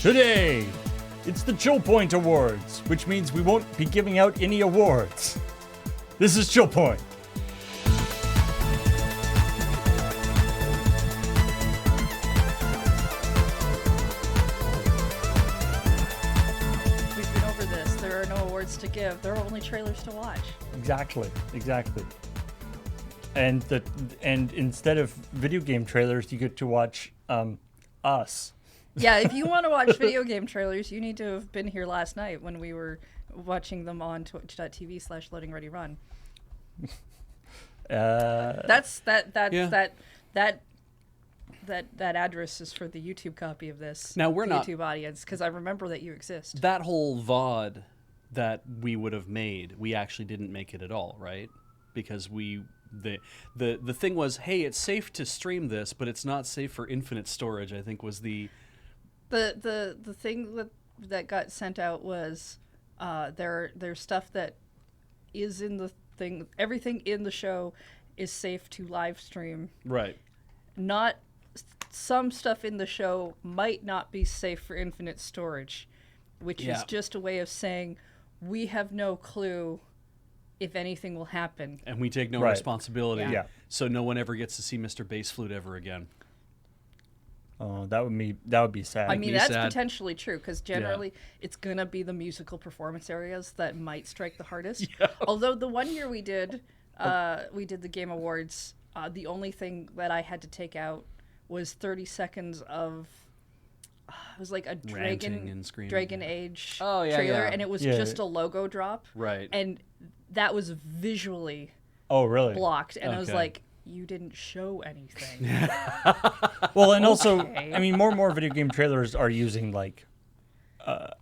Today, it's the ChillPoint Awards, which means we won't be giving out any awards. This is ChillPoint. We've been over this. There are no awards to give. There are only trailers to watch. Exactly. And instead of video game trailers, you get to watch us. Yeah, if you want to watch video game trailers, you need to have been here last night when we were watching them on twitch.tv/loadingreadyrun. That address is for the YouTube copy of this. Now we're not YouTube audience, because I remember that you exist. that whole VOD that we would have made. We actually didn't make it at all, right? Because the thing was, hey, it's safe to stream this, but it's not safe for infinite storage. I think was the thing that got sent out was there's stuff that is in the thing. Everything in the show is safe to live stream. right. Not some stuff in the show might not be safe for infinite storage, which is just a way of saying we have no clue if anything will happen. And we take no Right. responsibility. Yeah. So no one ever gets to see Mr. Bass Flute ever again. Oh, that would be sad. I mean, be that's sad. potentially true, because generally it's going to be the musical performance areas that might strike the hardest. Yeah. Although the one year we did the Game Awards, the only thing that I had to take out was 30 seconds of, it was like a Ranting and screaming. Dragon Age Oh, yeah, trailer, yeah. and it was Yeah. just a logo drop. Right. And that was visually Oh, really? blocked, and I was Okay. like, you didn't show anything. Well, and also, Okay. I mean, more and more video game trailers are using like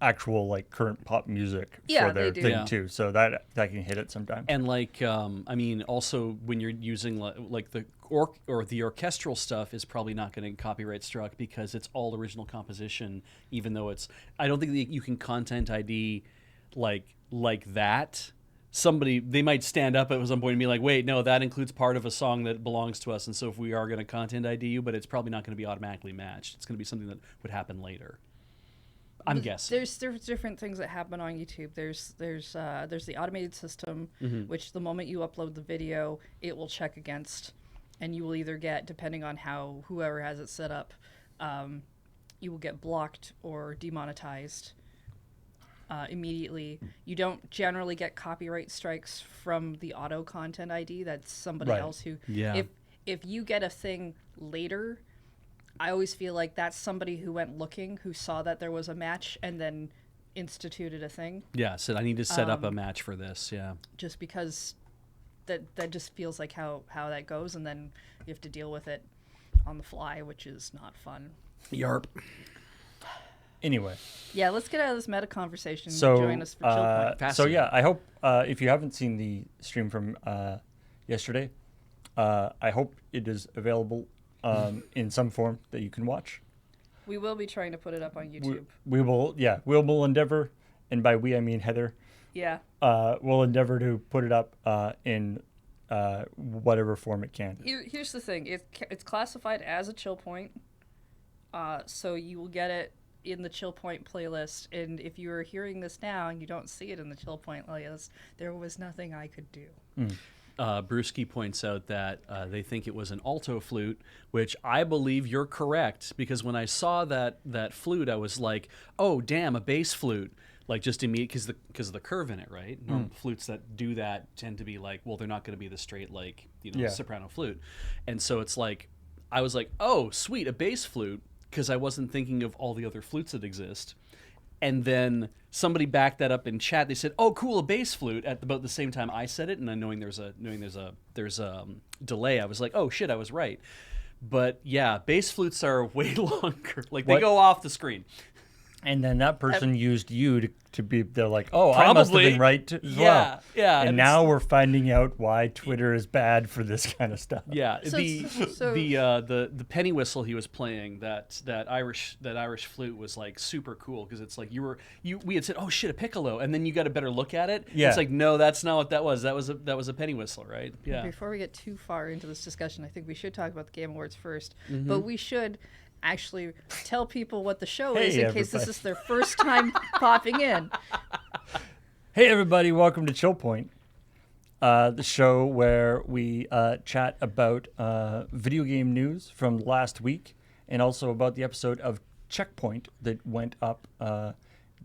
actual like current pop music Yeah, for their they do. thing Yeah. too. So that can hit it sometimes. And like, I mean, also when you're using like the orchestral stuff is probably not going to copyright struck because it's all original composition. Even though I don't think that you can content ID like that. They might stand up at some point and be like, wait, no, that includes part of a song that belongs to us. And so if we are going to content ID you, but it's probably not going to be automatically matched. It's going to be something that would happen later. I'm guessing. There's different things that happen on YouTube. There's the automated system, which the moment you upload the video, it will check against, and you will either get, depending on how whoever has it set up, you will get blocked or demonetized immediately. You don't generally get copyright strikes from the auto content ID. That's somebody Right. else who. Yeah. If you get a thing later, I always feel like that's somebody who went looking, who saw that there was a match, and then instituted a thing. Yeah, so I need to set up a match for this. Yeah. Just because that just feels like how that goes, and then you have to deal with it on the fly, which is not fun. Yarp. Anyway, Yeah, let's get out of this meta conversation. so Join us for ChillPoint. so Fascinating. yeah, I hope if you haven't seen the stream from yesterday, I hope it is available in some form that you can watch. We will be trying to put it up on YouTube. We will endeavor, and by we I mean Heather. Yeah. We'll endeavor to put it up in whatever form it can. Here's the thing. It's classified as a ChillPoint, so you will get it in the ChillPoint playlist. And if you are hearing this now and you don't see it in the ChillPoint playlist, there was nothing I could do. Brewski points out that they think it was an alto flute, which I believe you're correct, because when I saw that flute, I was like, oh, damn, a bass flute. Like, just immediately, because of the curve in it, right? Normal flutes that do that tend to be like, well, they're not going to be the straight, like, soprano flute. And so it's like, I was like, oh, sweet, a bass flute, because I wasn't thinking of all the other flutes that exist. And then somebody backed that up in chat. They said, "Oh, cool, a bass flute." At about the same time I said it, and then knowing there's a delay, I was like, "Oh shit, I was right." But yeah, bass flutes are way longer. Like they go off the screen. And then that person used you to be. They're like, "Oh, I must have Probably. been right as Yeah, well." yeah, And and now we're finding out why Twitter is bad for this kind of stuff. Yeah, So- the penny whistle he was playing, that Irish flute was like super cool, because it's like we had said, oh shit, a piccolo, and then you got a better look at it. Yeah. It's like, no, that's not what that was. That was a penny whistle, right? Yeah. Before we get too far into this discussion, I think we should talk about the Game Awards first. But we should actually tell people what the show Hey, is in case this everybody. is their first time popping in. Hey, everybody, welcome to ChillPoint, the show where we chat about video game news from last week and also about the episode of ChillPoint that went up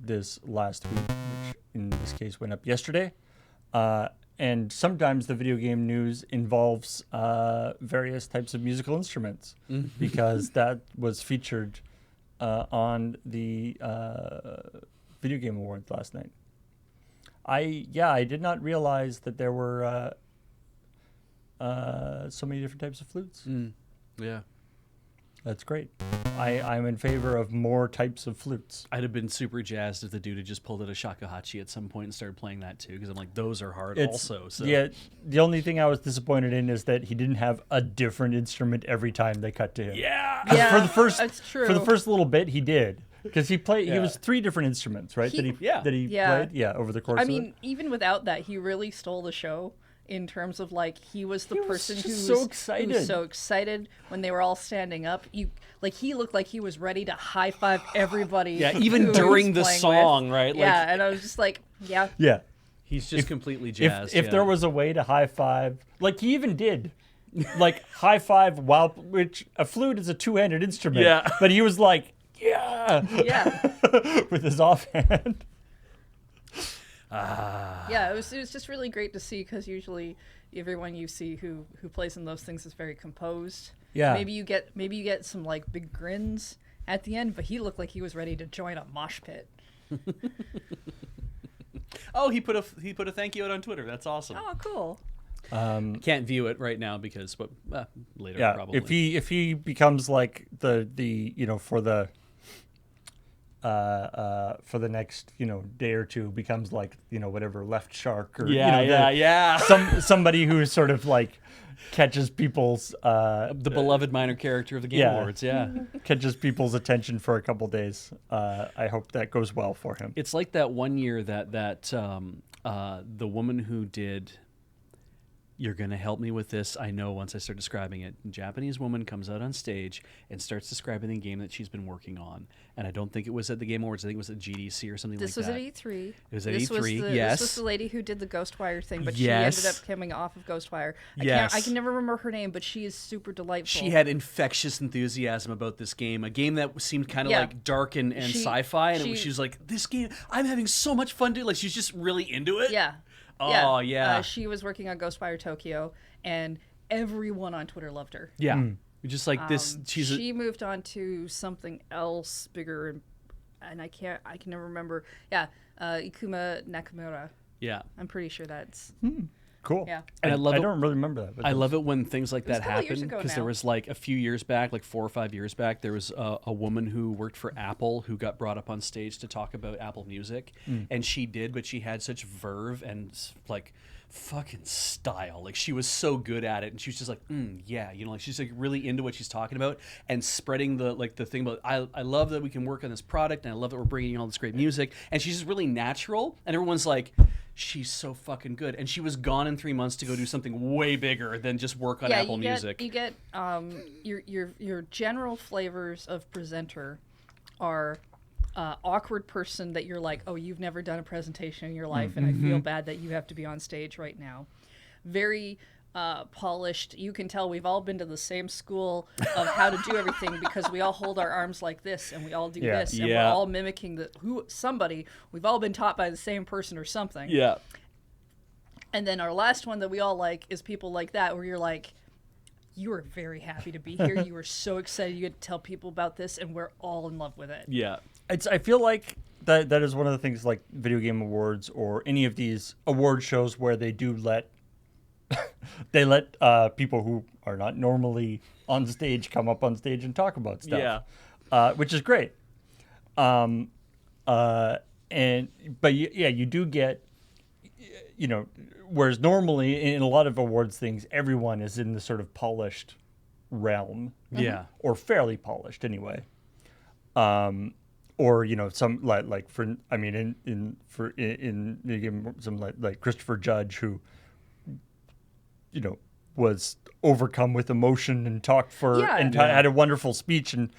this last week, which in this case went up yesterday. And sometimes the video game news involves various types of musical instruments because that was featured on the Video Game Awards last night. I did not realize that there were so many different types of flutes. Yeah. That's great. I'm in favor of more types of flutes. I'd have been super jazzed if the dude had just pulled out a shakuhachi at some point and started playing that too, because I'm like, those are hard also. So. Yeah, the only thing I was disappointed in is that he didn't have a different instrument every time they cut to him. Yeah. 'Cause Yeah, for the first that's true. for the first little bit he did. Because he Yeah. was 3 different instruments, right? Yeah. That he Yeah. played, over the course I of mean, it. even without that, he really stole the show in terms of like he was the He was person just who so was excited. who was so excited when they were all standing up. He looked like he was ready to high five everybody. Yeah, who even he was during the playing song, with. right? Like, Yeah, and I was just like, yeah. Yeah. he's just completely If jazzed. if there was a way to high five, like he even did, like high five which a flute is a 2-handed instrument. Yeah. But he was like, yeah, Yeah. with his offhand. Yeah, it was just really great to see because usually everyone you see who plays in those things is very composed. Yeah. Maybe you get some like big grins at the end, but he looked like he was ready to join a mosh pit. Oh, he put a thank you out on Twitter. That's awesome. Oh, cool. Can't view it right now because later Yeah. probably. If he becomes like the for the next day or two becomes like whatever Left Shark or yeah. somebody who sort of like catches people's The beloved minor character of the Game Awards. Yeah. catches people's attention for a couple days. I hope that goes well for him. It's like that one year that the woman who did "You're Gonna Help Me with This," I know once I start describing it. A Japanese woman comes out on stage and starts describing the game that she's been working on. And I don't think it was at the Game Awards. I think it was at GDC or something This like that. was at E3. It was at This was E3, yes. This was the lady who did the Ghostwire thing, but Yes. she ended up coming off of Ghostwire. Yes. I can never remember her name, but she is super delightful. She had infectious enthusiasm about this game, a game that seemed kind of Yeah. like dark and She- sci-fi, and she- she was like, "This game, I'm having so much fun doing." Like she's just really into it. Yeah. Oh, yeah. She was working on Ghostwire Tokyo, and everyone on Twitter loved her. Yeah. Just like this, She moved on to something else bigger, and I can never remember. Yeah, Ikuma Nakamura. yeah. I'm pretty sure that's Cool. yeah. And I love I it- don't really remember that. But I love it when things like was that a couple years happen ago because there now. was like a few years back, like 4 or 5 years back, there was a woman who worked for Apple who got brought up on stage to talk about Apple Music, and she did, but she had such verve and like fucking style. Like she was so good at it, and she was just like, yeah, like she's like really into what she's talking about and spreading the thing about. I love that we can work on this product, and I love that we're bringing all this great music, and she's just really natural, and everyone's like, she's so fucking good. And she was gone in 3 months to go do something way bigger than just work on Apple Music. You get your general flavors of presenter are awkward person that you're like, oh, you've never done a presentation in your life, and I feel bad that you have to be on stage right now. Very polished. You can tell we've all been to the same school of how to do everything because we all hold our arms like this and we all do Yeah. this and Yeah. we're all mimicking somebody. We've all been taught by the same person or something. Yeah. And then our last one that we all like is people like that, where you're like, you are very happy to be here. You are so excited. You get to tell people about this, and we're all in love with it. Yeah. I feel like that is one of the things like Video Game Awards or any of these award shows where they do let people who are not normally on stage come up on stage and talk about stuff. Yeah. Which is great. You do get, whereas normally in a lot of awards things, everyone is in the sort of polished realm. Yeah. Or fairly polished anyway. Or some like for I mean in Video Game, some like Christopher Judge, who was overcome with emotion and talked for Yeah. and had a wonderful speech and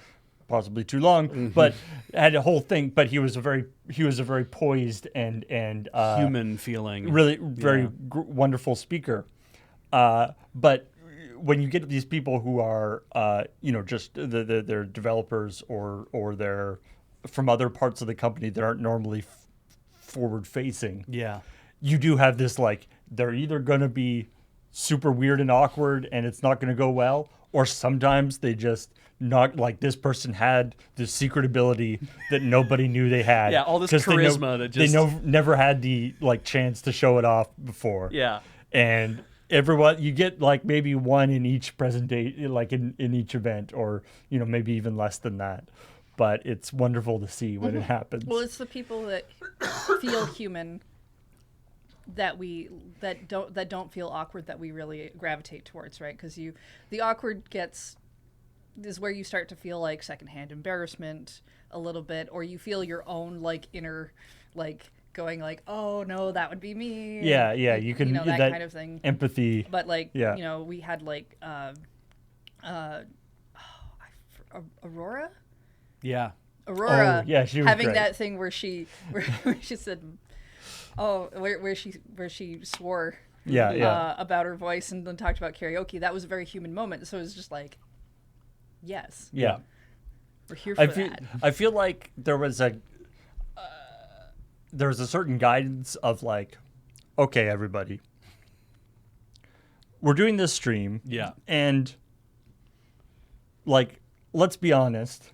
possibly too long, but had a whole thing. But he was a very poised and Human feeling. really very wonderful speaker. But when you get these people who are, just they're developers or they're from other parts of the company that aren't normally forward facing, Yeah. you do have this like they're either going to be super weird and awkward and it's not going to go well, or sometimes they just not like this person had this secret ability that nobody knew they had. Yeah, all this 'cause charisma that just never had the like chance to show it off before. Yeah. And everyone, you get like maybe one in each presentation, like in each event, or maybe even less than that. But it's wonderful to see when it happens. Well, it's the people that feel human that don't feel awkward that we really gravitate towards, right? Because the awkward is where you start to feel like secondhand embarrassment a little bit, or you feel your own like inner like going like, oh no, that would be me. Yeah, you can that kind of thing. Empathy. But like, Yeah. We had like Aurora. Yeah. Oh, yeah, she was having great. that thing where she said, where she swore about her voice and then talked about karaoke. That was a very human moment. So it was just like, yes, Yeah. we're here for that. I feel like there was a certain guidance of like, okay, everybody, we're doing this stream. Yeah. And like, let's be honest,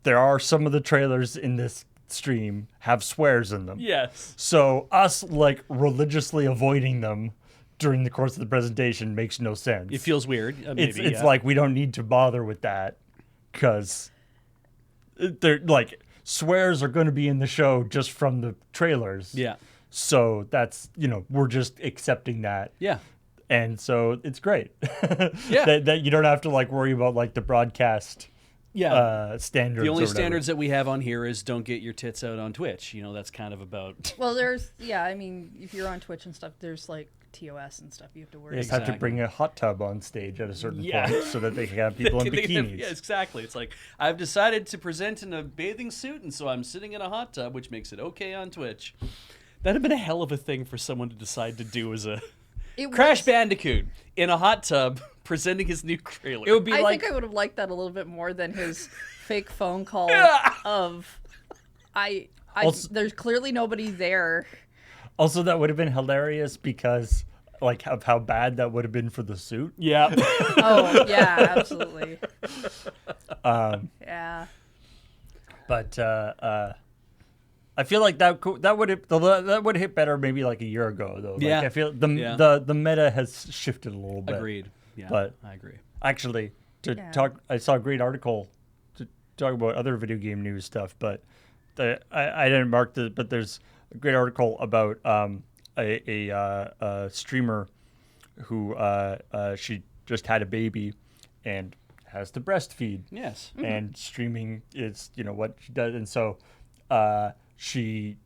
there are some of the trailers in this stream have swears in them. Yes. So us like religiously avoiding them during the course of the presentation makes no sense. It feels weird. Maybe, It's like we don't need to bother with that because they're like swears are going to be in the show just from the trailers. Yeah. So that's we're just accepting that. Yeah. And so it's great. Yeah. that you don't have to like worry about like the broadcast standards. The only or whatever. standards that we have on here is don't get your tits out on Twitch. That's kind of about. Well, I mean, if you're on Twitch and stuff, there's like TOS and stuff you have to worry You just about. have to bring a hot tub on stage at a certain point so that they can have people in bikinis. Yeah, exactly. It's like, I've decided to present in a bathing suit, and so I'm sitting in a hot tub, which makes it okay on Twitch. That'd have been a hell of a thing for someone to decide to do as a Crash Bandicoot in a hot tub presenting his new trailer. It would be I like think I would have liked that a little bit more than his fake phone call of there's clearly nobody there. also that would have been hilarious because like of how bad that would have been for the suit. Yeah. Oh yeah, absolutely. Yeah. But I feel like that would hit better maybe like a year ago though. Like, Yeah. I feel the meta has shifted a little bit. Agreed. Yeah. But I agree. actually, I saw a great article to talk about other video game news stuff, but I didn't mark the. But there's a great article about a streamer who she just had a baby and has to breastfeed. Yes. And streaming is what she does, and so she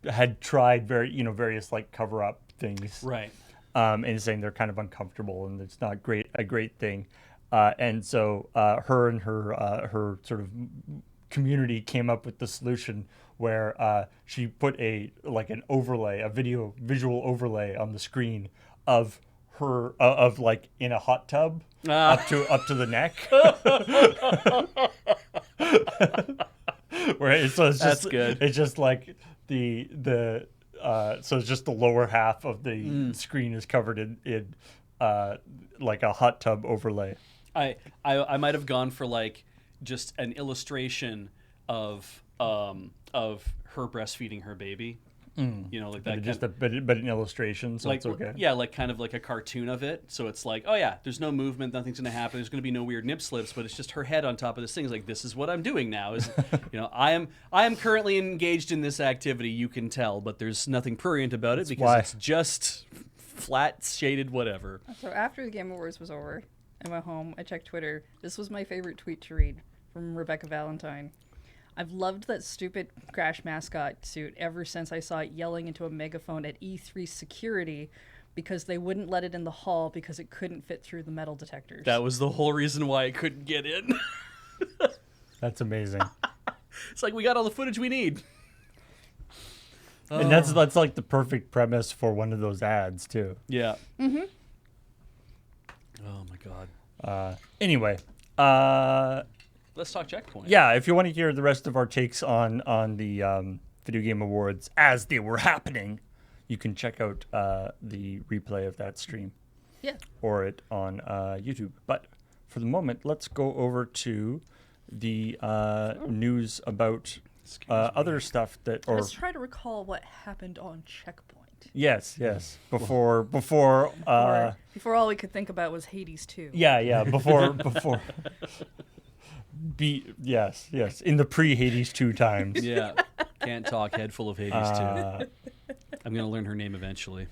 had tried various like cover up things, Right. and saying they're kind of uncomfortable and it's not a great thing, and so her and her sort of community came up with the solution where she put an overlay, a visual overlay on the screen of her of like in a hot tub up to the neck. Where so it's just That's good. It's just like the so it's just the lower half of the screen is covered in like a hot tub overlay. I might have gone for like just an illustration of her breastfeeding her baby. Like that. But an illustration, so like it's okay. Yeah, like kind of like a cartoon of it. So it's like, oh yeah, there's no movement, nothing's gonna happen. There's gonna be no weird nip slips, but it's just her head on top of this thing. It's like, this is what I'm doing now. Is I am currently engaged in this activity. You can tell, but there's nothing prurient about it because it's just flat shaded whatever. So after the Game Awards was over, I went home. I checked Twitter. This was my favorite tweet to read from Rebecca Valentine. I've loved that stupid Crash mascot suit ever since I saw it yelling into a megaphone at E3 security because they wouldn't let it in the hall because it couldn't fit through the metal detectors. That was the whole reason why it couldn't get in. That's amazing. It's like we got all the footage we need. And that's like the perfect premise for one of those ads too. Yeah. Mm-hmm. Oh my god. Anyway, Let's talk Checkpoint. yeah, if you want to hear the rest of our takes on the Video Game Awards as they were happening, you can check out the replay of that stream. Yeah. Or it on YouTube. But for the moment, let's go over to the news about other stuff that. Or Let's try to recall what happened on Checkpoint. yes. Before. Before all we could think about was Hades 2. Yeah. Before. Yes. In the pre-Hades 2 times. Yeah. Can't talk. Head full of Hades too. I'm gonna learn her name eventually.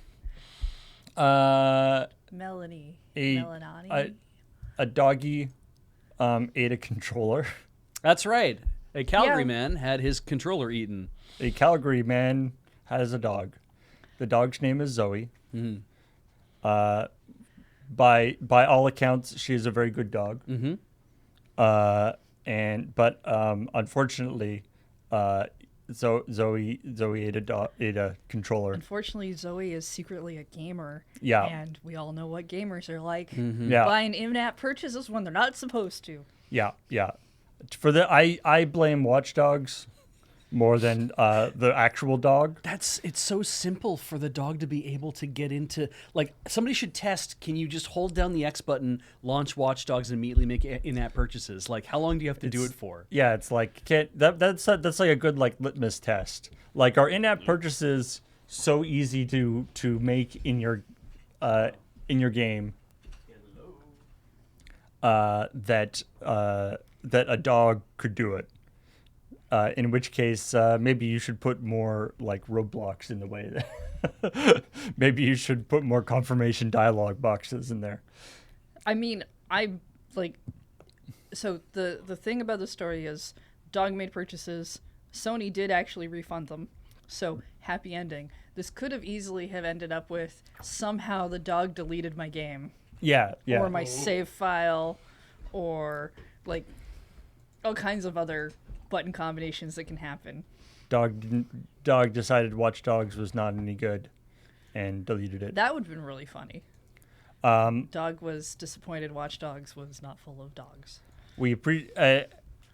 Melanie. A doggy ate a controller. That's right. A Calgary Yeah. man had his controller eaten. A Calgary man has a dog. The dog's name is Zoe. Mm-hmm. By all accounts, she is a very good dog. Mm-hmm. But unfortunately, Zoe ate a controller. Unfortunately, Zoe is secretly a gamer. Yeah. And we all know what gamers are like. Mm-hmm. Yeah. Buying in-app purchases when they're not supposed to. Yeah. For I blame Watch Dogs more than the actual dog. It's so simple for the dog to be able to get into, like, somebody should test, can you just hold down the X button, launch Watch Dogs, and immediately make in-app purchases? Like, how long do you have to do it for? Yeah, it's like that's like a good like litmus test. Like, are in-app purchases so easy to make in your game that a dog could do it. In which case, maybe you should put more like roadblocks in the way. Maybe you should put more confirmation dialogue boxes in there. I mean, so the thing about the story is dog made purchases. Sony did actually refund them. So happy ending. This could have easily have ended up with somehow the dog deleted my game. Yeah. Or my save file, or like all kinds of other button combinations that can happen. Dog decided Watch Dogs was not any good and deleted it. That would have been really funny. Dog was disappointed Watch Dogs was not full of dogs.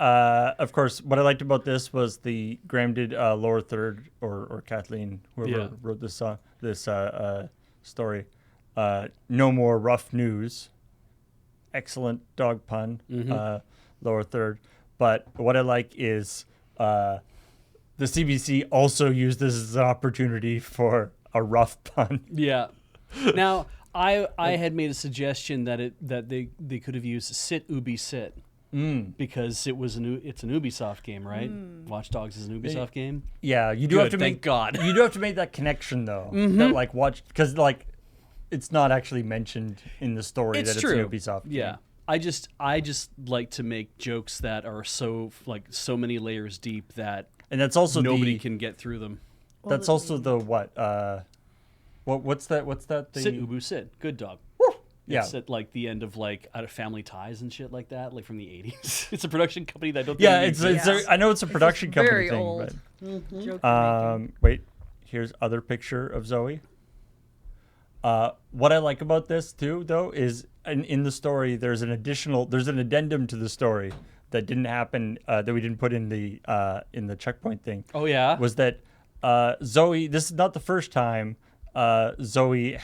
Of course, what I liked about this was the Graham did lower third, or Kathleen, whoever wrote this story. No more rough news. Excellent dog pun. Lower third. But what I like is the CBC also used this as an opportunity for a rough pun. Yeah. Now, I had made a suggestion that they could have used sit Ubi sit because it's an Ubisoft game, right? Watch Dogs is an Ubisoft game. Yeah, you do have to thank God. You do have to make that connection though. That like watch, because like it's not actually mentioned in the story It's that true. it's an Ubisoft game. Yeah. I just like to make jokes that are so many layers deep that And that's also nobody can get through them. That's also the what's that thing? Sit Ubu sit. Good dog. Yeah. It's at like the end of like out of Family Ties and shit like that, like from the 80s. It's a production company that I don't think Yeah, exists. I know it's a production company very thing, old. Joke but making. wait, here's other picture of Zoe. What I like about this too, though, is in the story there's an addendum to the story that didn't happen, that we didn't put in the Checkpoint thing. Oh yeah. Was that Zoe? This is not the first time Zoe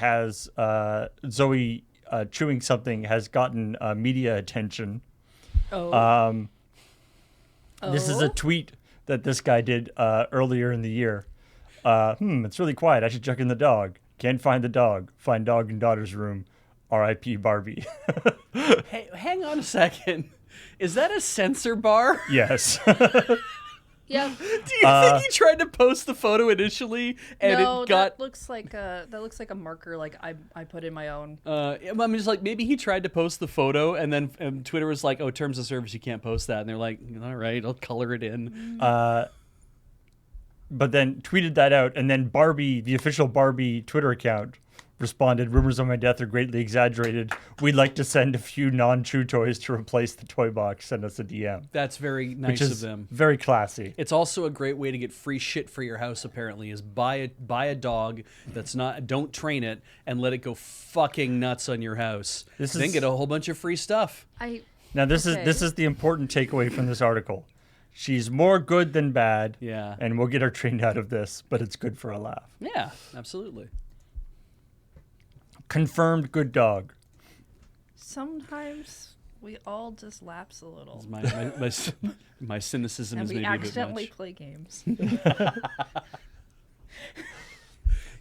chewing something has gotten media attention. Oh. This is a tweet that this guy did earlier in the year. It's really quiet. I should check in the dog. Can't find the dog. Find dog in daughter's room. R.I.P. Barbie. Hey, hang on a second. Is that a censor bar? Yes. Yeah. Do you think he tried to post the photo initially and No, it got? that looks like a marker. Like I put in my own. I'm just like, maybe he tried to post the photo and then Twitter was like, "Oh, terms of service, you can't post that." And they're like, "All right, I'll color it in." But then tweeted that out, and then Barbie, the official Barbie Twitter account, responded, "Rumors of my death are greatly exaggerated. We'd like to send a few non-chew toys to replace the toy box. Send us a DM." That's very nice Which is of them. very classy. It's also a great way to get free shit for your house. Apparently, is buy a dog that's not, don't train it and let it go fucking nuts on your house. Then get a whole bunch of free stuff. Now this is the important takeaway from this article. She's more good than bad. Yeah. And we'll get her trained out of this, but it's good for a laugh. Yeah, absolutely. Confirmed good dog. Sometimes we all just lapse a little. My cynicism And is we maybe a bit accidentally much. play games.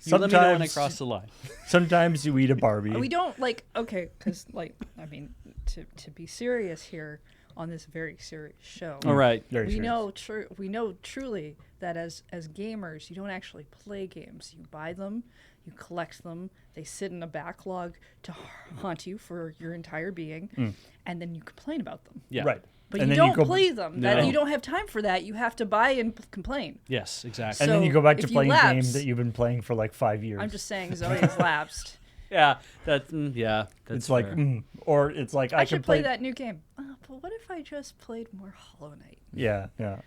You let me know when I cross the line. Sometimes you eat a Barbie. We don't because to be serious here on this very serious show. All right. Very We serious. know truly that as gamers, you don't actually play games. You buy them, you collect them. They sit in a backlog to haunt you for your entire being, and then you complain about them. Yeah. Right. But And you then don't go- play them. No. You don't have time for that. You have to buy and complain. Yes, exactly. And then So, you go back to if you playing a game lapse- that you've been playing for like 5 years. I'm just saying Zoe has lapsed. Yeah, that's it's like, fair. or it's like I can should play that new game. But what if I just played more Hollow Knight? Yeah, yeah.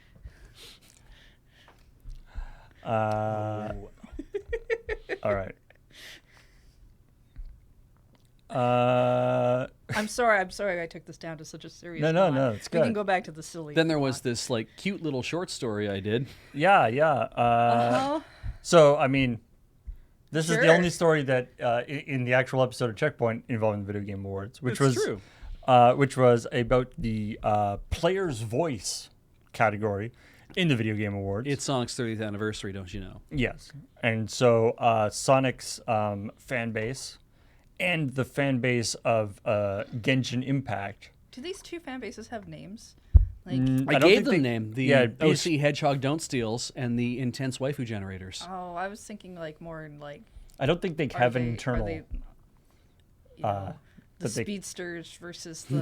All right. I'm sorry I took this down to such a serious No, knot. it's We can good. go back to the silly. Then there was this like cute little short story I did. Yeah. So, I mean, this is the Sure. only story that in the actual episode of ChillPoint involving the Video Game Awards, which It's was true. which was about the player's voice category in the Video Game Awards. It's Sonic's 30th anniversary, don't you know? Yes. And so Sonic's fan base and the fan base of Genshin Impact. Do these two fan bases have names? Like, I don't gave think them they- name. The yeah, OC Hedgehog Don't Steals and the Intense Waifu Generators. oh, I was thinking like more in like. I don't think they are have they- an are internal. they, you know, the that they- speedsters versus the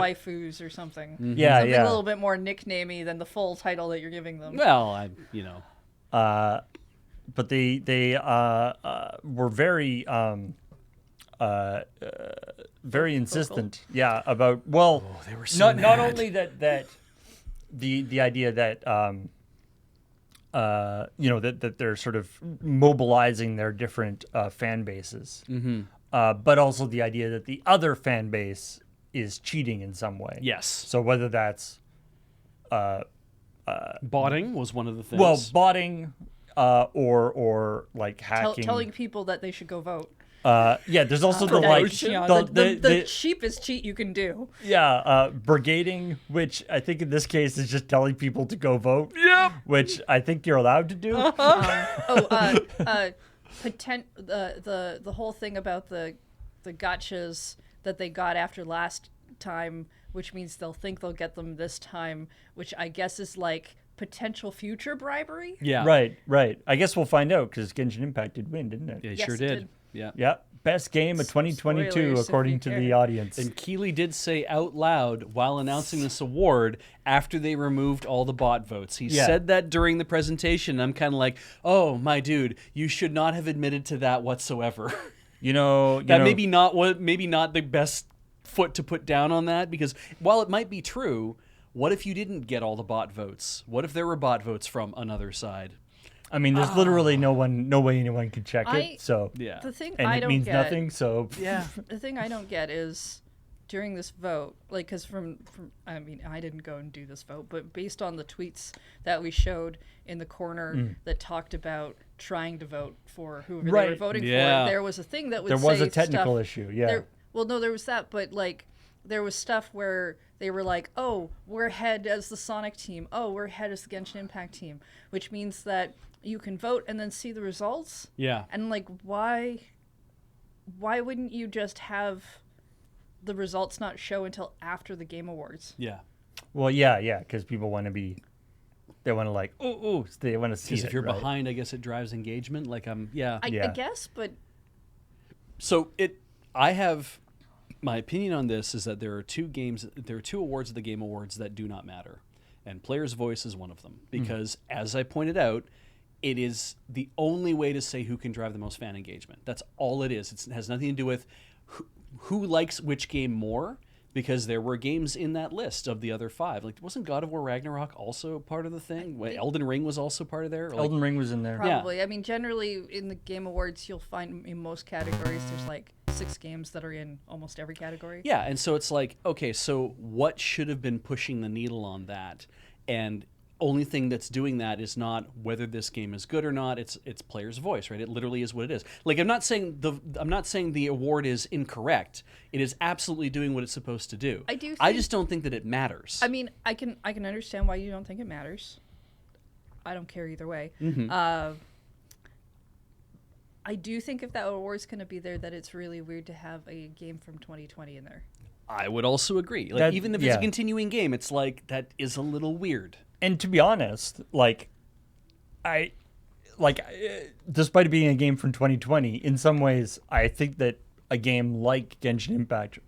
waifus or something. Yeah, Something yeah. a little bit more nicknamey than the full title that you're giving them. Well, But they were very very insistent, about they were so not mad. only that the idea that that they're sort of mobilizing their different fan bases, but also the idea that the other fan base is cheating in some way. Yes. So whether that's Botting was one of the things. well, botting, or like hacking. Telling people that they should go vote. There's also the That- like you know, the the cheapest cheat you can do. brigading, which I think in this case is just telling people to go vote. Yep. Which I think you're allowed to do. The whole thing about the gotchas that they got after last time, which means they'll think they'll get them this time, which I guess is like potential future bribery. yeah. Right. I guess we'll find out because Genshin Impact did win, didn't it? It Yes, sure it did. did. Yeah. Yeah. Best game of 2022 Spoilers, if according you to care. the audience. And Keeley did say out loud while announcing this award after they removed all the bot votes. He Yeah. said that during the presentation. I'm kind of like, oh, my dude, you should not have admitted to that whatsoever. Maybe not the best foot to put down on that, because while it might be true, what if you didn't get all the bot votes? What if there were bot votes from another side? I mean, there's literally no way anyone can check it. So Yeah. The thing and I it don't means get, nothing. So Yeah. the thing I don't get is during this vote, like, because from I mean, I didn't go and do this vote, but based on the tweets that we showed in the corner that talked about trying to vote for whoever they were Right. voting Yeah. for, there was a thing that would there was say a technical stuff, issue. Yeah. there was that, but like there was stuff where they were like, oh, we're ahead as the Sonic team. Oh, we're ahead as the Genshin Impact team, which means that you can vote and then see the results. Yeah. And like, why wouldn't you just have the results not show until after the Game Awards? Yeah. Well, yeah, because people want to be, they want to like, ooh, they want to see Because it. if you're right? behind, I guess it drives engagement. Like, I Yeah. guess, but So I have my opinion on this is that there are two awards at the Game Awards that do not matter, and Player's Voice is one of them, because as I pointed out, it is the only way to say who can drive the most fan engagement. That's all it is. It has nothing to do with who likes which game more, because there were games in that list of the other 5. Like, wasn't God of War Ragnarok also part of the thing? Elden Ring was also part of there? Like, Elden Ring was in there. Probably. I mean, generally in the Game Awards, you'll find in most categories there's like 6 games that are in almost every category. Yeah, and so it's like, okay, so what should have been pushing the needle on that? And only thing that's doing that is not whether this game is good or not. It's player's voice, right? It literally is what it is. Like, I'm not saying the award is incorrect. It is absolutely doing what it's supposed to do. I just don't think that it matters. I mean, I can understand why you don't think it matters. I don't care either way. I do think if that award's going to be there, that it's really weird to have a game from 2020 in there. I would also agree. Like, even if it's a continuing game, it's like, that is a little weird. And to be honest, despite it being a game from 2020, in some ways, I think that a game like Genshin Impact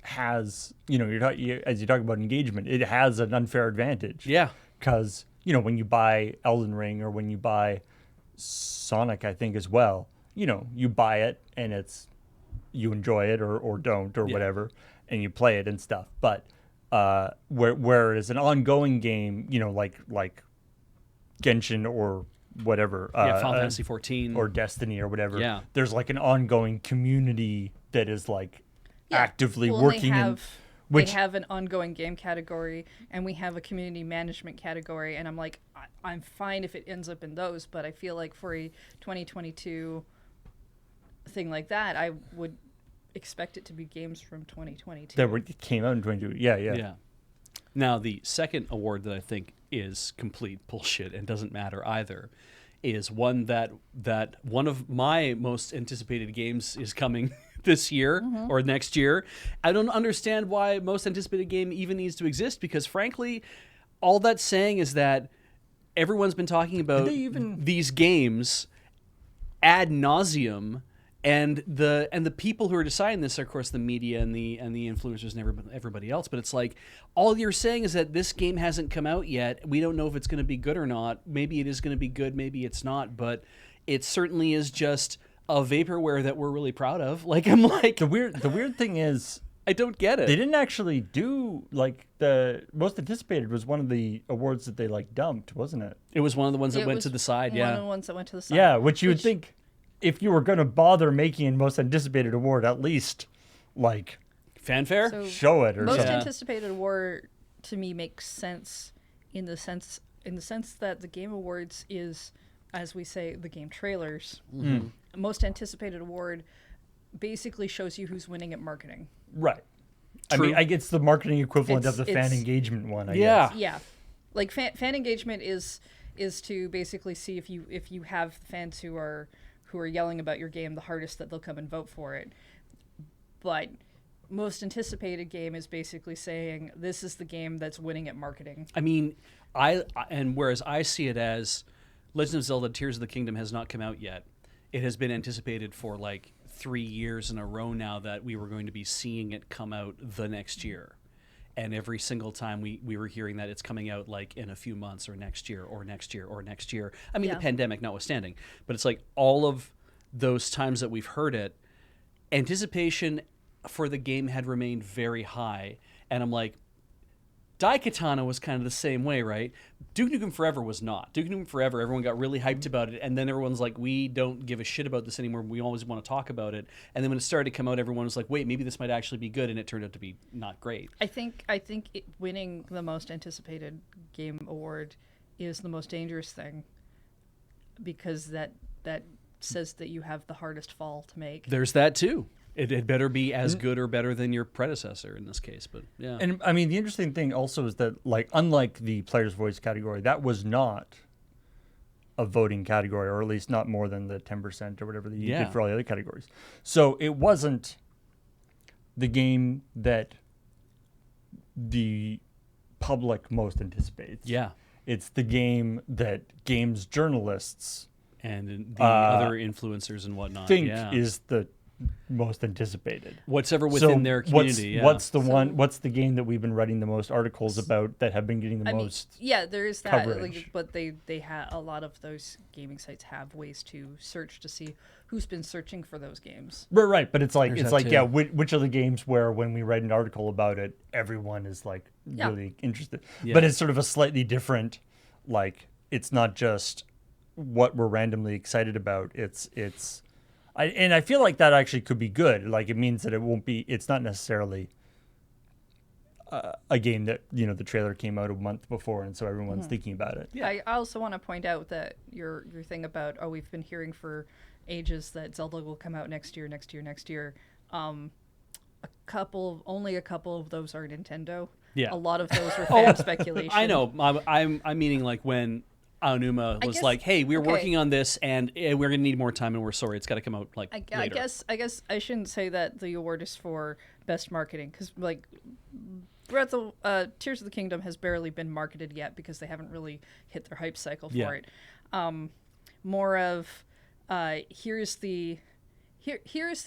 has, as you talk about engagement, it has an unfair advantage. Yeah. Because, when you buy Elden Ring or when you buy Sonic, I think as well, you buy it and you enjoy it or don't or whatever, and you play it and stuff. But whereas an ongoing game, like Genshin or whatever, Final Fantasy 14 or Destiny or whatever, Yeah. there's like an ongoing community that is like actively Well, working. They have an ongoing game category, and we have a community management category, and I'm like, I'm fine if it ends up in those, but I feel like for a 2022 thing like that, I would expect it to be games from 2022. That came out in 2022. Yeah. Now, the second award that I think is complete bullshit and doesn't matter either is one that one of my most anticipated games is coming this year or next year. I don't understand why most anticipated game even needs to exist, because frankly, all that's saying is that everyone's been talking about these games ad nauseum, and the people who are deciding this are, of course, the media and the influencers and everybody else. But it's like, all you're saying is that this game hasn't come out yet. We don't know if it's going to be good or not. Maybe it is going to be good. Maybe it's not. But it certainly is just a vaporware that we're really proud of. Like, I'm like, the weird thing is, I don't get it. They didn't actually do, like, the most anticipated was one of the awards that they dumped, wasn't it? It was one of the ones that went to the side. One of the ones that went to the side. Yeah, which you would think, if you were going to bother making a most anticipated award, at least fanfare, so show it or most something. anticipated award to me makes sense in the sense that the Game Awards is, as we say, the game trailers. Most anticipated award basically shows you who's winning at marketing. Right. True. I mean, it's the marketing equivalent of the fan engagement one, I Yeah. guess. Yeah, like fan engagement is to basically see if you have fans who are yelling about your game the hardest, that they'll come and vote for it. But most anticipated game is basically saying, this is the game that's winning at marketing. I mean, whereas I see it as Legend of Zelda Tears of the Kingdom has not come out yet. It has been anticipated for 3 years in a row now that we were going to be seeing it come out the next year. And every single time we were hearing that it's coming out in a few months or next year or next year or next year. I mean, the pandemic notwithstanding. But it's all of those times that we've heard it, anticipation for the game had remained very high. And I'm like, Daikatana was kind of the same way, right? Duke Nukem Forever was not. Duke Nukem Forever, everyone got really hyped about it, and then everyone's like, we don't give a shit about this anymore. We always want to talk about it. And then when it started to come out, everyone was like, wait, maybe this might actually be good, and it turned out to be not great. I think winning the most anticipated game award is the most dangerous thing, because that says that you have the hardest fall to make. There's that too. It had better be as good or better than your predecessor in this case, but yeah. And I mean, the interesting thing also is that, unlike the player's voice category, that was not a voting category, or at least not more than the 10% or whatever that you did for all the other categories. So it wasn't the game that the public most anticipates. Yeah. It's the game that games journalists and the other influencers and whatnot think is most anticipated. Whatever within their community. What's the game that we've been writing the most articles about that have been getting the most? Yeah, there is that. coverage? But they have a lot of those gaming sites have ways to search to see who's been searching for those games. Right. But it's like There's that too. yeah, which are the games where when we write an article about it, everyone is like really interested. Yeah. But it's sort of a slightly different, like it's not just what we're randomly excited about. And I feel like that actually could be good. Like it means that it's not necessarily a game that, the trailer came out a month before and so everyone's thinking about it. Yeah. I also want to point out that your thing about, we've been hearing for ages that Zelda will come out next year. Only a couple of those are Nintendo. Yeah. A lot of those were fan speculation. I know. I'm meaning like when Aonuma was like, "Hey, we're working on this, and we're gonna need more time, and we're sorry, it's got to come out like later." I guess I shouldn't say that the award is for best marketing because like Tears of the Kingdom has barely been marketed yet because they haven't really hit their hype cycle for it. More of here's the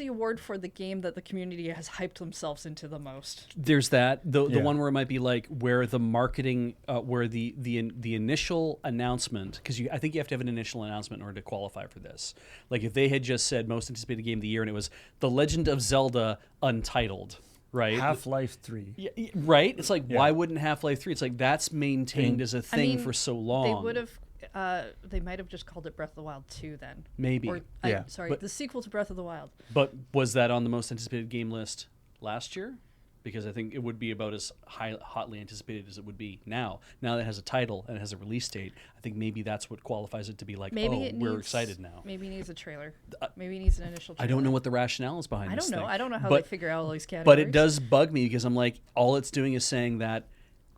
award for the game that the community has hyped themselves into the most. There's that the one where it might be like where the marketing, where the initial announcement, because I think you have to have an initial announcement in order to qualify for this. Like if they had just said most anticipated game of the year and it was The Legend of Zelda Untitled, right? Half-Life 3. Yeah, right. It's like why wouldn't Half-Life 3? It's like that's maintained as a thing for so long. They would have. They might have just called it Breath of the Wild 2 then. Maybe. The sequel to Breath of the Wild. But was that on the most anticipated game list last year? Because I think it would be about as hotly anticipated as it would be now. Now that it has a title and it has a release date, I think maybe that's what qualifies it to be like, we're excited now. Maybe it needs a trailer. Maybe it needs an initial trailer. I don't know what the rationale is behind this thing. I don't know how they figure out all these categories. But it does bug me because I'm like, all it's doing is saying that,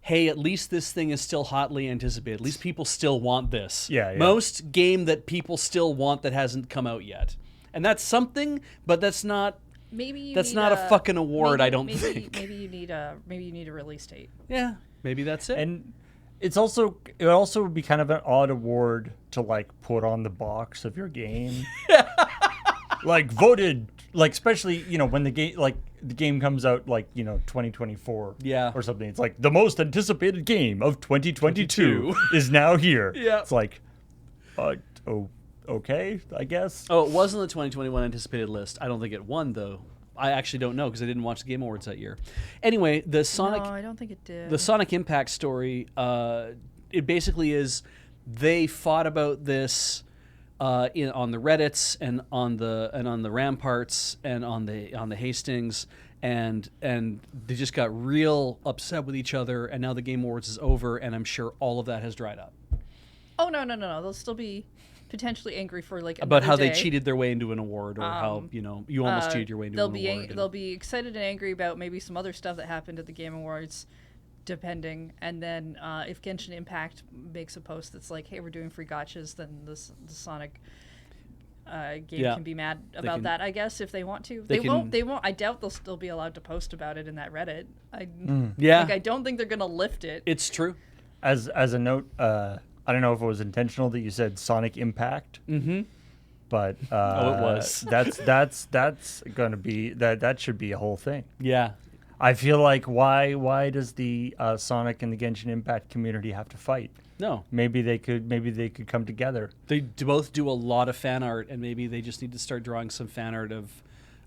hey, at least this thing is still hotly anticipated. At least people still want this. Yeah. Most game that people still want that hasn't come out yet. And that's something, but that's not... That's not a fucking award, I don't think. Maybe you need a release date. Yeah, maybe that's it. And it would also be kind of an odd award to like put on the box of your game. Like voted, like especially when the game comes out 2024 or something. It's like the most anticipated game of 2022 is now here. Yeah. It's like okay, I guess. Oh, it was on the 2021 anticipated list. I don't think it won, though. I actually don't know because I didn't watch the Game Awards that year. Anyway, the Sonic... No, I don't think it did. The Sonic Impact story, it basically is they fought about this on the Reddits and on the Ramparts and on the Hastings, and they just got real upset with each other, and now the Game Awards is over, and I'm sure all of that has dried up. Oh, no. They'll still be potentially angry for about how day. they cheated their way into an award, or how you almost cheated your way into an award. They'll be excited and angry about maybe some other stuff that happened at the Game Awards, depending. And then if Genshin Impact makes a post that's like, "Hey, we're doing free gotchas," then the Sonic game can be mad about that. I guess if they want to, they won't. I doubt they'll still be allowed to post about it in that Reddit. I don't think they're gonna lift it. It's true. As a note. I don't know if it was intentional that you said Sonic Impact. Mm-hmm. But it was. That's going to be that should be a whole thing. Yeah. I feel like why does the Sonic and the Genshin Impact community have to fight? No. Maybe they could come together. They both do a lot of fan art, and maybe they just need to start drawing some fan art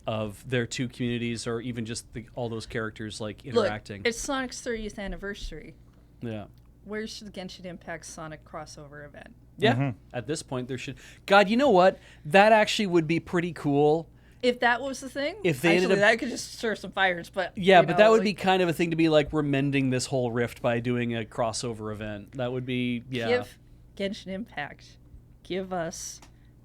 of their two communities, or even just all those characters interacting. Look, it's Sonic's 30th anniversary. Yeah. Where's the Genshin Impact Sonic crossover event? Yeah. Mm-hmm. At this point, there should... God, you know what? That actually would be pretty cool. If that was the thing? If they ended up... that could just stir some fires, but... Yeah, but that would be kind of a thing to be like, we're mending this whole rift by doing a crossover event. That would be... Yeah. Give Genshin Impact. Give us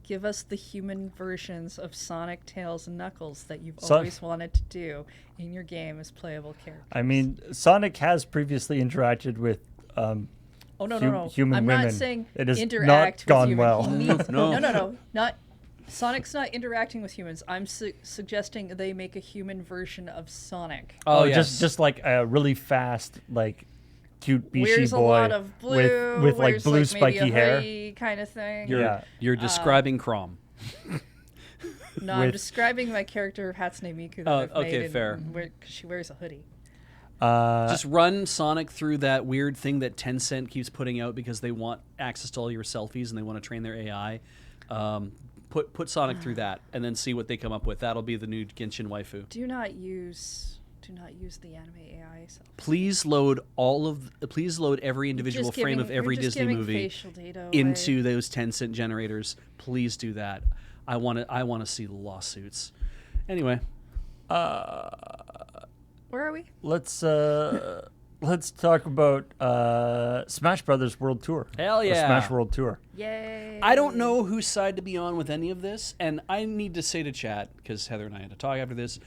the human versions of Sonic, Tails, and Knuckles that you've always wanted to do in your game as playable characters. I mean, Sonic has previously interacted with... no. Human I'm women. not saying it has interact not gone with well. No. Not Sonic's not interacting with humans. I'm suggesting they make a human version of Sonic. Oh, yes. just like a really fast, cute BC wears boy a lot of blue, with wears blue spiky maybe a hair hoodie kind of thing. You're describing Crom. No, I'm describing my character Hatsune Miku that I've okay, made fair. Cause she wears a hoodie. Just run Sonic through that weird thing that Tencent keeps putting out because they want access to all your selfies and they want to train their AI. Put Sonic through that and then see what they come up with. That'll be the new Genshin waifu. Do not use the anime AI self. Please load every individual frame of every Disney movie into those Tencent generators. Please do that. I want to see the lawsuits. Anyway, where are we? Let's talk about Smash Brothers World Tour. Hell yeah. Or Smash World Tour. Yay! I don't know whose side to be on with any of this, and I need to say to chat, because Heather and I had to talk after this,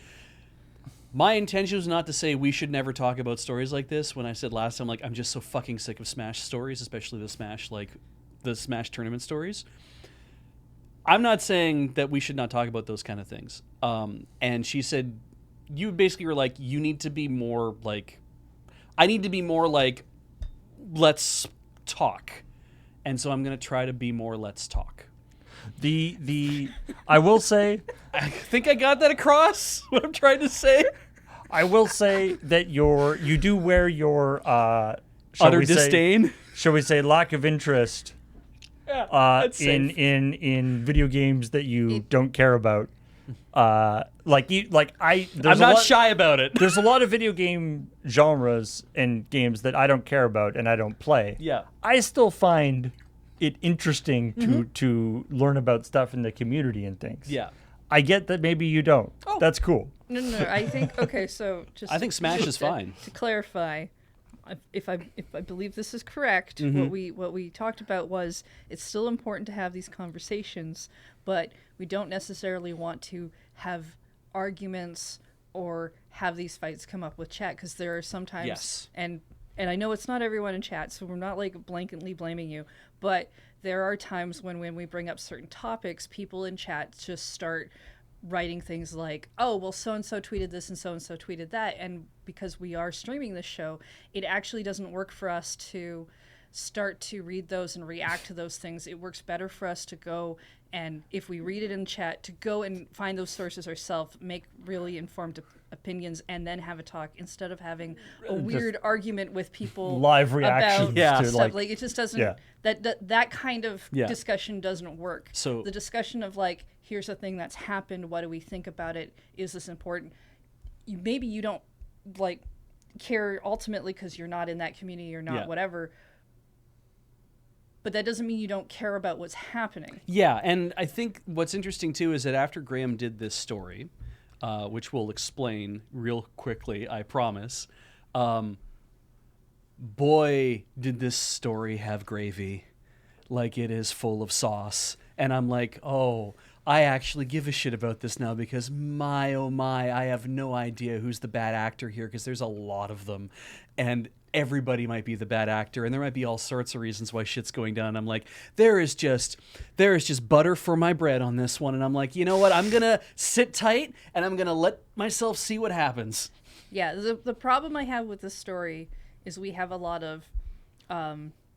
my intention was not to say we should never talk about stories like this. When I said last time, like, I'm just so fucking sick of Smash stories, especially the Smash tournament stories. I'm not saying that we should not talk about those kind of things. And she said, you basically were like, you need to be more like, I need to be more like, let's talk. And so I'm going to try to be more let's talk. I will say, I think I got that across, what I'm trying to say. I will say that you do wear your utter disdain. Shall we say lack of interest in video games that you don't care about. I'm not shy about it. There's a lot of video game genres and games that I don't care about and I don't play. Yeah. I still find it interesting to learn about stuff in the community and things. Yeah. I get that maybe you don't. Oh. That's cool. No. I think so. I think Smash is fine. To clarify, if I believe this is correct, what we talked about was it's still important to have these conversations, but we don't necessarily want to have arguments or have these fights come up with chat, because there are sometimes yes. and I know it's not everyone in chat, so we're not like blanketly blaming you, but there are times when we bring up certain topics, people in chat just start writing things like, oh, well, so-and-so tweeted this and so-and-so tweeted that. And because we are streaming this show, it actually doesn't work for us to start to read those and react to those things. It works better for us to go and, if we read it in chat, to go and find those sources ourselves, make really informed opinions, and then have a talk instead of having a weird argument with people live reactions about to stuff. Like, it just doesn't, that kind of Yeah. discussion doesn't work. So the discussion of like, here's a thing that's happened, what do we think about it, is this important? Maybe you don't like care ultimately because you're not in that community or not, whatever, but that doesn't mean you don't care about what's happening. Yeah, and I think what's interesting too is that after Graham did this story, which we'll explain real quickly, I promise, boy, did this story have gravy. Like, it is full of sauce. And I'm like, oh, I actually give a shit about this now, because my, oh my, I have no idea who's the bad actor here, because there's a lot of them. And everybody might be the bad actor, and there might be all sorts of reasons why shit's going down. I'm like, there is just butter for my bread on this one. And I'm like, you know what? I'm going to sit tight, and I'm going to let myself see what happens. Yeah, the problem I have with this story is we have a lot of...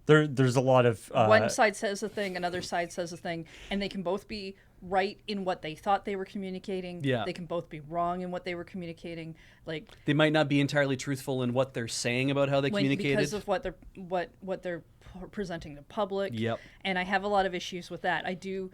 There's a lot of... one side says a thing, another side says a thing, and they can both be right in what they thought they were communicating. Yeah. They can both be wrong in what they were communicating. Like, they might not be entirely truthful in what they're saying about how they communicated. Because of what they're presenting to public. Yep. And I have a lot of issues with that. I do.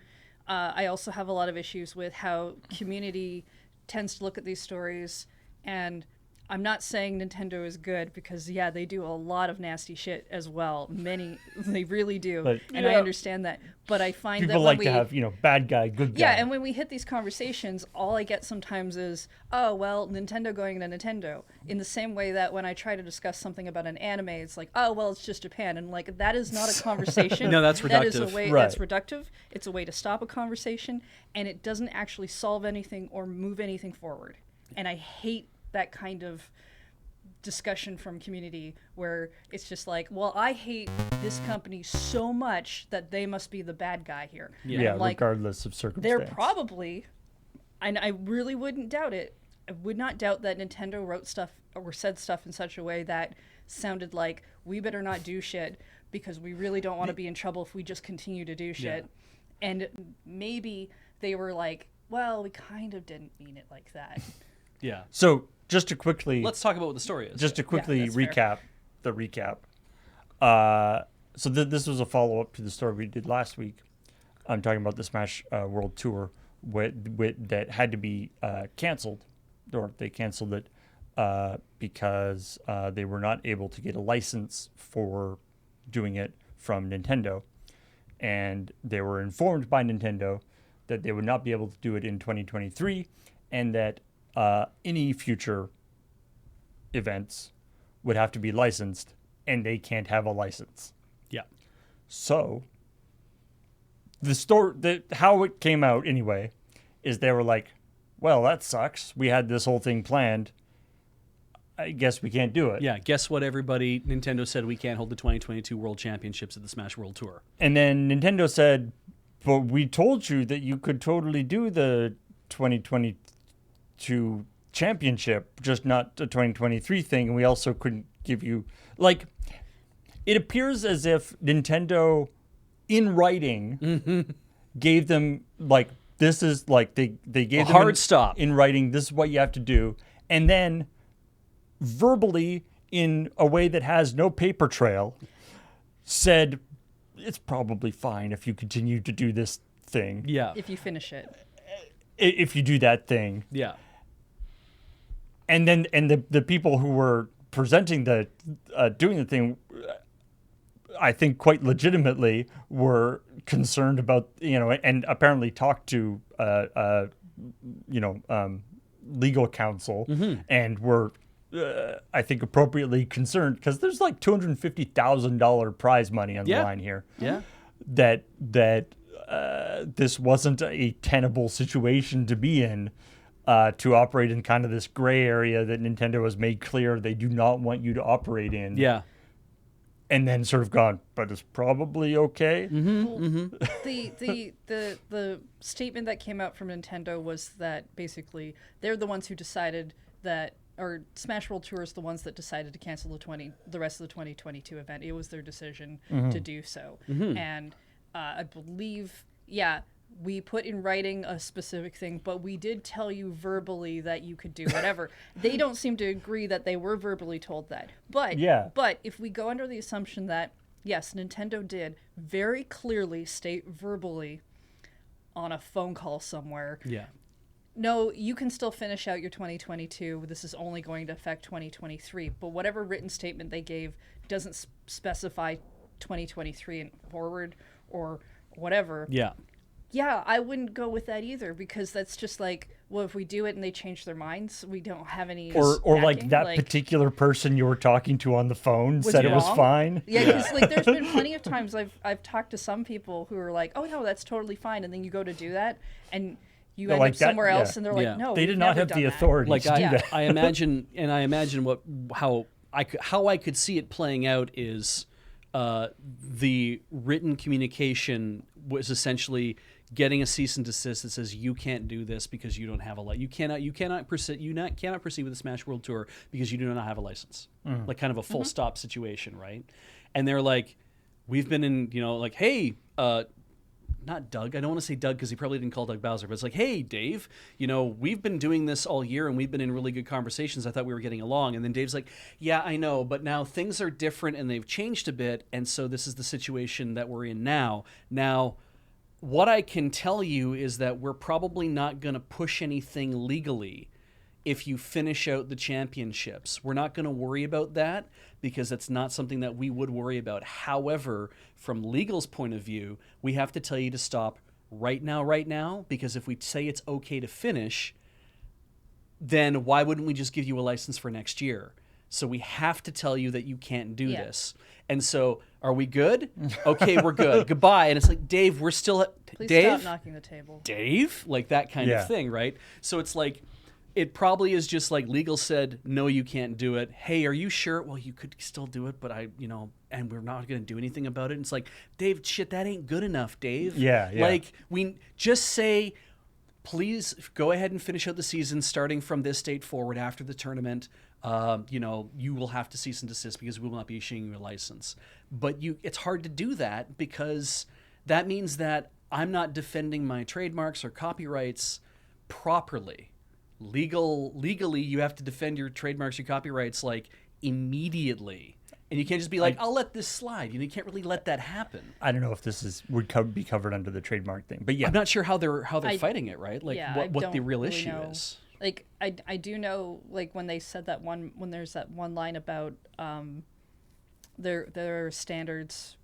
I also have a lot of issues with how community tends to look at these stories, and I'm not saying Nintendo is good, because they do a lot of nasty shit as well. They really do, but, and I understand that. But I find people that like to have bad guy, good guy. Yeah, and when we hit these conversations, all I get sometimes is, oh, well, Nintendo going to Nintendo. In the same way that when I try to discuss something about an anime, it's like, oh, well, it's just Japan, and like, that is not a conversation. No, that's reductive. That is a way Right. that's reductive. It's a way to stop a conversation, and it doesn't actually solve anything or move anything forward. And I hate that kind of discussion from community where it's just like, well, I hate this company so much that they must be the bad guy here. Yeah, like, regardless of circumstance. they're probably, and I really wouldn't doubt it, I would not doubt that Nintendo wrote stuff or said stuff in such a way that sounded like, we better not do shit because we really don't want to be in trouble if we just continue to do shit. And maybe they were like well, we kind of didn't mean it like that. Yeah. So just to quickly, Let's talk about what the story is. just to quickly that's fair. recap. So this was a follow up to the story we did last week. I'm talking about the Smash World Tour that had to be canceled, or they canceled it because they were not able to get a license for doing it from Nintendo, and they were informed by Nintendo that they would not be able to do it in 2023, and that any future events would have to be licensed, and they can't have a license. Yeah. So how it came out anyway is they were like, well, that sucks. We had this whole thing planned. I guess we can't do it. Yeah. Guess what, everybody? Nintendo said we can't hold the 2022 World Championships at the Smash World Tour. And then Nintendo said, but we told you that you could totally do the 2022 championship, just not the 2023 thing. And we also couldn't give you, like, it appears as if Nintendo in writing gave them, like, this is like they gave A them hard stop. in writing, this is what you have to do. And then verbally, in a way that has no paper trail, said it's probably fine if you continue to do this thing. Yeah. If you finish it. If you do that thing. Yeah. And then the people who were presenting the doing the thing, I think quite legitimately were concerned about, and apparently talked to legal counsel and were I think appropriately concerned, because there's like $250,000 prize money on the line here. Yeah. That this wasn't a tenable situation to be in, to operate in kind of this gray area that Nintendo has made clear they do not want you to operate in. Yeah. And then sort of gone, but it's probably okay. The statement that came out from Nintendo was that basically they're the ones who decided that, or Smash World Tour is the ones that decided to cancel the rest of the 2022 event. It was their decision to do so. And I believe, we put in writing a specific thing, but we did tell you verbally that you could do whatever. They don't seem to agree that they were verbally told that. But if we go under the assumption that, yes, Nintendo did very clearly state verbally on a phone call somewhere, no, you can still finish out your 2022. This is only going to affect 2023. But whatever written statement they gave doesn't specify 2023 and forward or whatever. Yeah, I wouldn't go with that either, because that's just like, well, if we do it and they change their minds, we don't have any or like backing. that particular person you were talking to on the phone said it was wrong. fine. Yeah, because like there's been plenty of times I've talked to some people who are like, oh no, that's totally fine, and then you go to do that and you end like up that, somewhere else, yeah. and they're like, no, They we've did not never have done the that. authority Like to do that. I imagine how I could see it playing out is the written communication was essentially getting a cease and desist that says you can't do this because you don't have a you cannot proceed with the Smash World Tour because you do not have a license. Like kind of a full stop situation, right? And they're like, we've been in, like, hey, not Doug. I don't want to say Doug because he probably didn't call Doug Bowser, but it's like, hey, Dave, we've been doing this all year and we've been in really good conversations. I thought we were getting along. And then Dave's like, yeah, I know, but now things are different and they've changed a bit. And so this is the situation that we're in now. Now, what I can tell you is that we're probably not going to push anything legally if you finish out the championships. We're not going to worry about that because that's not something that we would worry about. However, from legal's point of view, we have to tell you to stop right now, because if we say it's okay to finish, then why wouldn't we just give you a license for next year? So we have to tell you that you can't do this. And so, are we good? Okay, we're good. Goodbye. And it's like, Dave, we're still Please Dave? stop knocking the table. Dave? Like that kind of thing, right? So it's like, it probably is just like legal said, no, you can't do it. Hey, are you sure? Well, you could still do it, but and we're not going to do anything about it. And it's like, Dave, shit, that ain't good enough, Dave. Yeah. Like, we just say, please go ahead and finish out the season starting from this date forward after the tournament. You will have to cease and desist because we will not be issuing you a license. But it's hard to do that because that means that I'm not defending my trademarks or copyrights properly, legally, you have to defend your trademarks, your copyrights, like immediately. And you can't just be like, I'll let this slide. You can't really let that happen. I don't know if this would be covered under the trademark thing, but yeah. I'm not sure how they're fighting it, right? Like Yeah, what the real really issue know. is. Like I do know, like when they said that when there's that one line about their standards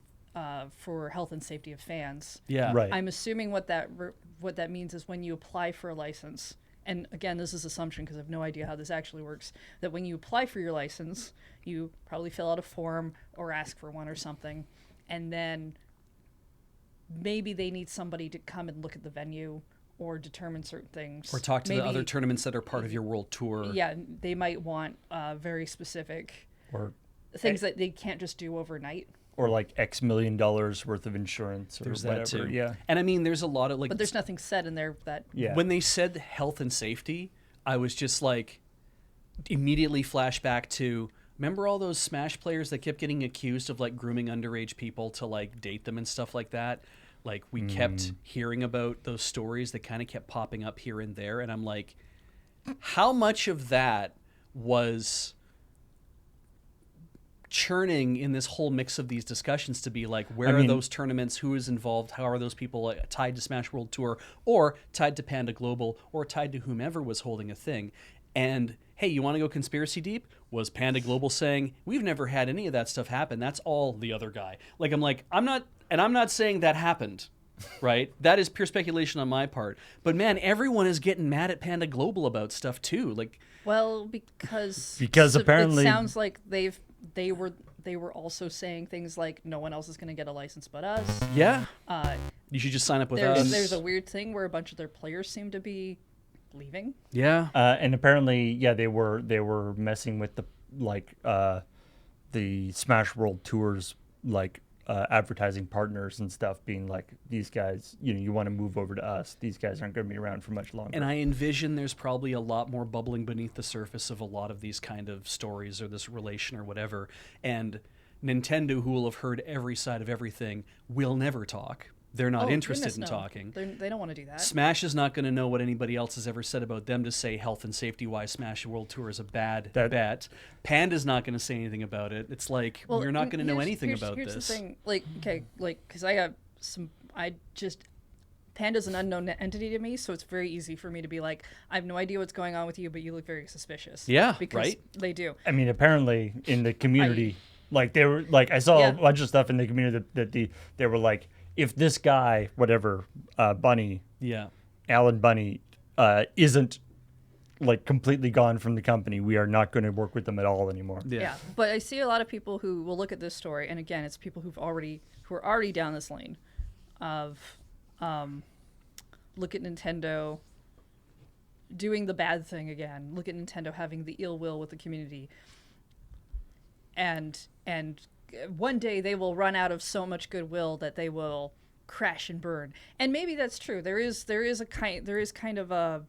for health and safety of fans. Yeah. Right. I'm assuming what that means is when you apply for a license, and again, this is assumption because I have no idea how this actually works, that when you apply for your license, you probably fill out a form or ask for one or something, and then maybe they need somebody to come and look at the venue or determine certain things. Or talk to maybe, the other tournaments that are part of your world tour. Yeah, they might want very specific or things that they can't just do overnight. or like X million dollars worth of insurance or There's whatever. that too. Yeah. And I mean, there's a lot of like. But there's nothing said in there that... Yeah. When they said health and safety, I was just like, immediately flashback to, remember all those Smash players that kept getting accused of like grooming underage people to like date them and stuff like that? Like we kept hearing about those stories that kind of kept popping up here and there. And I'm like, how much of that was churning in this whole mix of these discussions to be like, where are those tournaments? Who is involved? How are those people tied to Smash World Tour or tied to Panda Global or tied to whomever was holding a thing? And hey, you want to go conspiracy deep? Was Panda Global saying, we've never had any of that stuff happen. That's all the other guy. Like, I'm not saying that happened, right? That is pure speculation on my part. But man, everyone is getting mad at Panda Global about stuff too. Like, Well, because apparently it sounds like they were also saying things like no one else is going to get a license but us. yeah, Uh, you should just sign up with us. there's a weird thing where a bunch of their players seem to be leaving. Yeah. And apparently, yeah, they were messing with the Smash World Tours advertising partners and stuff, being like, these guys, you want to move over to us. These guys aren't going to be around for much longer. And I envision there's probably a lot more bubbling beneath the surface of a lot of these kind of stories or this relation or whatever. And Nintendo, who will have heard every side of everything, will never talk. They're not interested goodness, in no. talking. They don't want to do that. Smash is not going to know what anybody else has ever said about them to say health and safety why Smash World Tour is a bad bet. Panda's not going to say anything about it. It's like, we're not going to know anything about here's this. Here's the thing, because Panda's an unknown entity to me, so it's very easy for me to be like, I have no idea what's going on with you, but you look very suspicious. Yeah, because right? they do. I mean, apparently in the community, they were like, I saw a bunch of stuff in the community that they were like, if this guy, whatever, Bunny, Alan Bunny, isn't like completely gone from the company, we are not going to work with them at all anymore. Yeah, but I see a lot of people who will look at this story, and again, it's people who are already down this lane of look at Nintendo doing the bad thing again. Look at Nintendo having the ill will with the community, and one day they will run out of so much goodwill that they will crash and burn. And maybe that's true. There is kind of a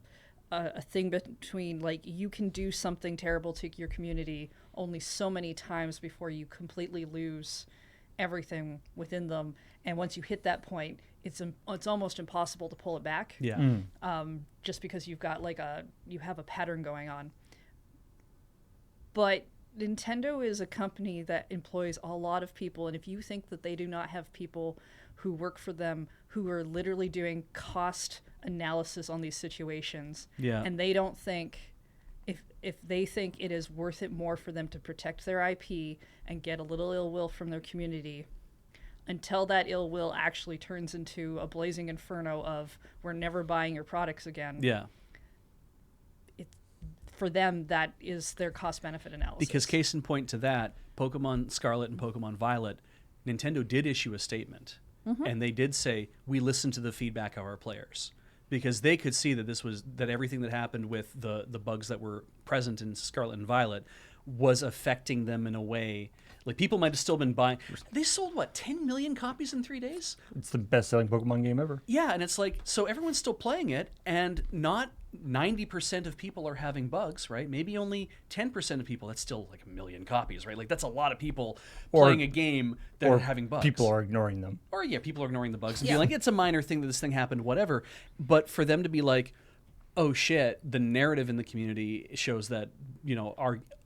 thing between, like, you can do something terrible to your community only so many times before you completely lose everything within them. And once you hit that point, it's almost impossible to pull it back. Yeah. Just because you have a pattern going on. But Nintendo is a company that employs a lot of people, and if you think that they do not have people who work for them who are literally doing cost analysis on these situations, and they don't think, if they think it is worth it more for them to protect their IP and get a little ill will from their community, until that ill will actually turns into a blazing inferno of, we're never buying your products again. Yeah. For them, that is their cost-benefit analysis. Because case in point to that, Pokemon Scarlet and Pokemon Violet, Nintendo did issue a statement. And they did say, we listened to the feedback of our players. Because they could see that everything that happened with the bugs that were present in Scarlet and Violet was affecting them in a way. Like, people might have still been buying. They sold, 10 million copies in 3 days? It's the best-selling Pokemon game ever. Yeah, and it's like, so everyone's still playing it, and not 90% of people are having bugs, right? Maybe only 10% of people. That's still like 1 million copies, right? Like, that's a lot of people playing a game that are having bugs. People are ignoring them. Or, people are ignoring the bugs and being like, it's a minor thing that this thing happened, whatever. But for them to be like, oh shit, the narrative in the community shows that,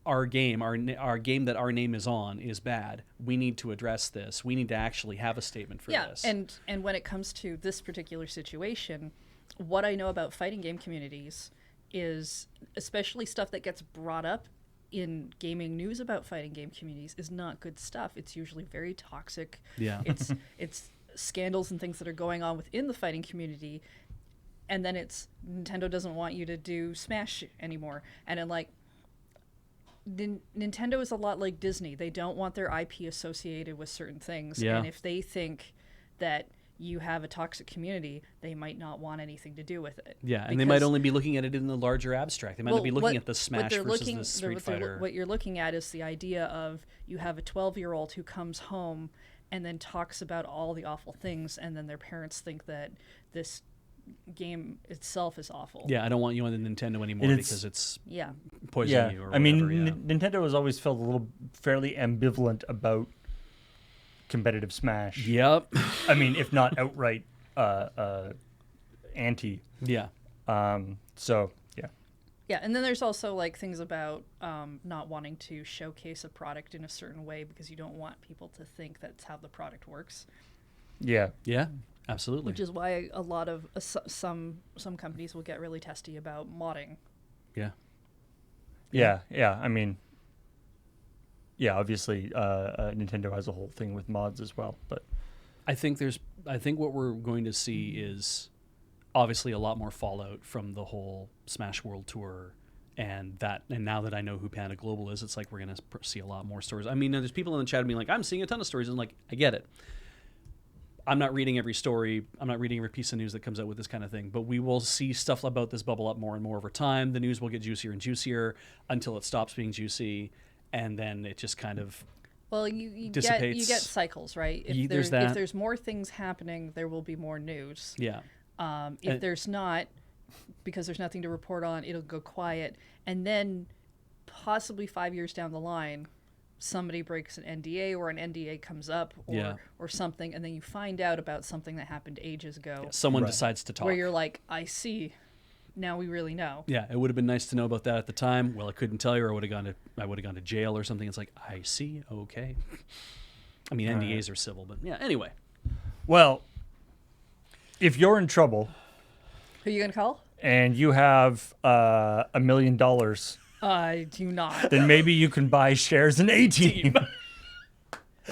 our game that our name is on is bad. We need to address this. We need to actually have a statement for this. And when it comes to this particular situation, what I know about fighting game communities is, especially stuff that gets brought up in gaming news about fighting game communities, is not good stuff. It's usually very toxic. Yeah. It's scandals and things that are going on within the fighting community, and then it's Nintendo doesn't want you to do Smash anymore. And then, like, Nintendo is a lot like Disney. They don't want their IP associated with certain things. Yeah. And if they think that you have a toxic community, they might not want anything to do with it. Yeah, and they might only be looking at it in the larger abstract. They might not be looking at the Smash versus the Street Fighter. What you're looking at is the idea of you have a 12-year-old who comes home and then talks about all the awful things, and then their parents think that this game itself is awful. Yeah, I don't want you on the Nintendo anymore because it's poisoning you or whatever. I mean, Nintendo has always felt a little fairly ambivalent about competitive Smash. Yep. I mean, if not outright anti. Yeah. So, yeah. Yeah, and then there's also like things about not wanting to showcase a product in a certain way because you don't want people to think that's how the product works. Yeah. Yeah, absolutely. Which is why a lot of some companies will get really testy about modding. Yeah. Yeah. I mean, yeah, obviously Nintendo has a whole thing with mods as well, but I think what we're going to see is obviously a lot more fallout from the whole Smash World Tour, and now that I know who Panda Global is, it's like we're going to see a lot more stories. I mean, there's people in the chat being like, I'm seeing a ton of stories, and like, I get it. I'm not reading every story. I'm not reading every piece of news that comes out with this kind of thing, but we will see stuff about this bubble up more and more over time. The news will get juicier and juicier until it stops being juicy, and then it just kind of dissipates. You get cycles, right? If there's more things happening, there will be more news. Yeah. If there's not, because there's nothing to report on, it'll go quiet, and then possibly 5 years down the line, somebody breaks an NDA or an NDA comes up or something, and then you find out about something that happened ages ago. Yeah, someone decides to talk. Where you're like, I see. Now we really know. Yeah, it would have been nice to know about that at the time. Well, I couldn't tell you, or I would have gone to jail or something. It's like, I see. Okay. I mean, NDAs are civil, but yeah. Anyway. Well, if you're in trouble, who are you gonna call? And you have $1 million. I do not. Then maybe you can buy shares in A-Team.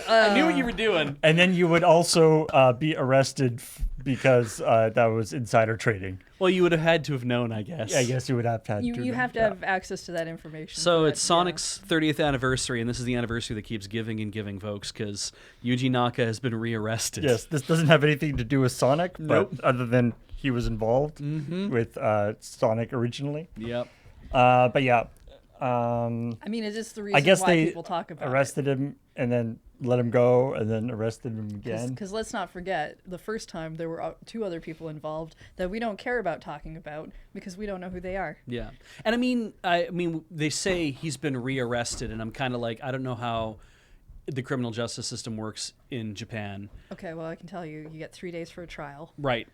I knew what you were doing. And then you would also be arrested because that was insider trading. Well, you would have had to have known, I guess. Yeah, I guess you would have to. You have to have access to that information. So it's Sonic's 30th anniversary, and this is the anniversary that keeps giving and giving, folks, because Yuji Naka has been rearrested. Yes, this doesn't have anything to do with Sonic, but Nope. other than he was involved with Sonic originally. Yep. But yeah. I mean, is this the reason I guess why they people talk about arrested him and then let him go and then arrested him again? Because let's not forget, the first time there were two other people involved that we don't care about talking about because we don't know who they are. Yeah. And I mean, they say he's been rearrested, and I'm kind of like, I don't know how the criminal justice system works in Japan. Okay, well, I can tell you, you get 3 days for a trial. Right.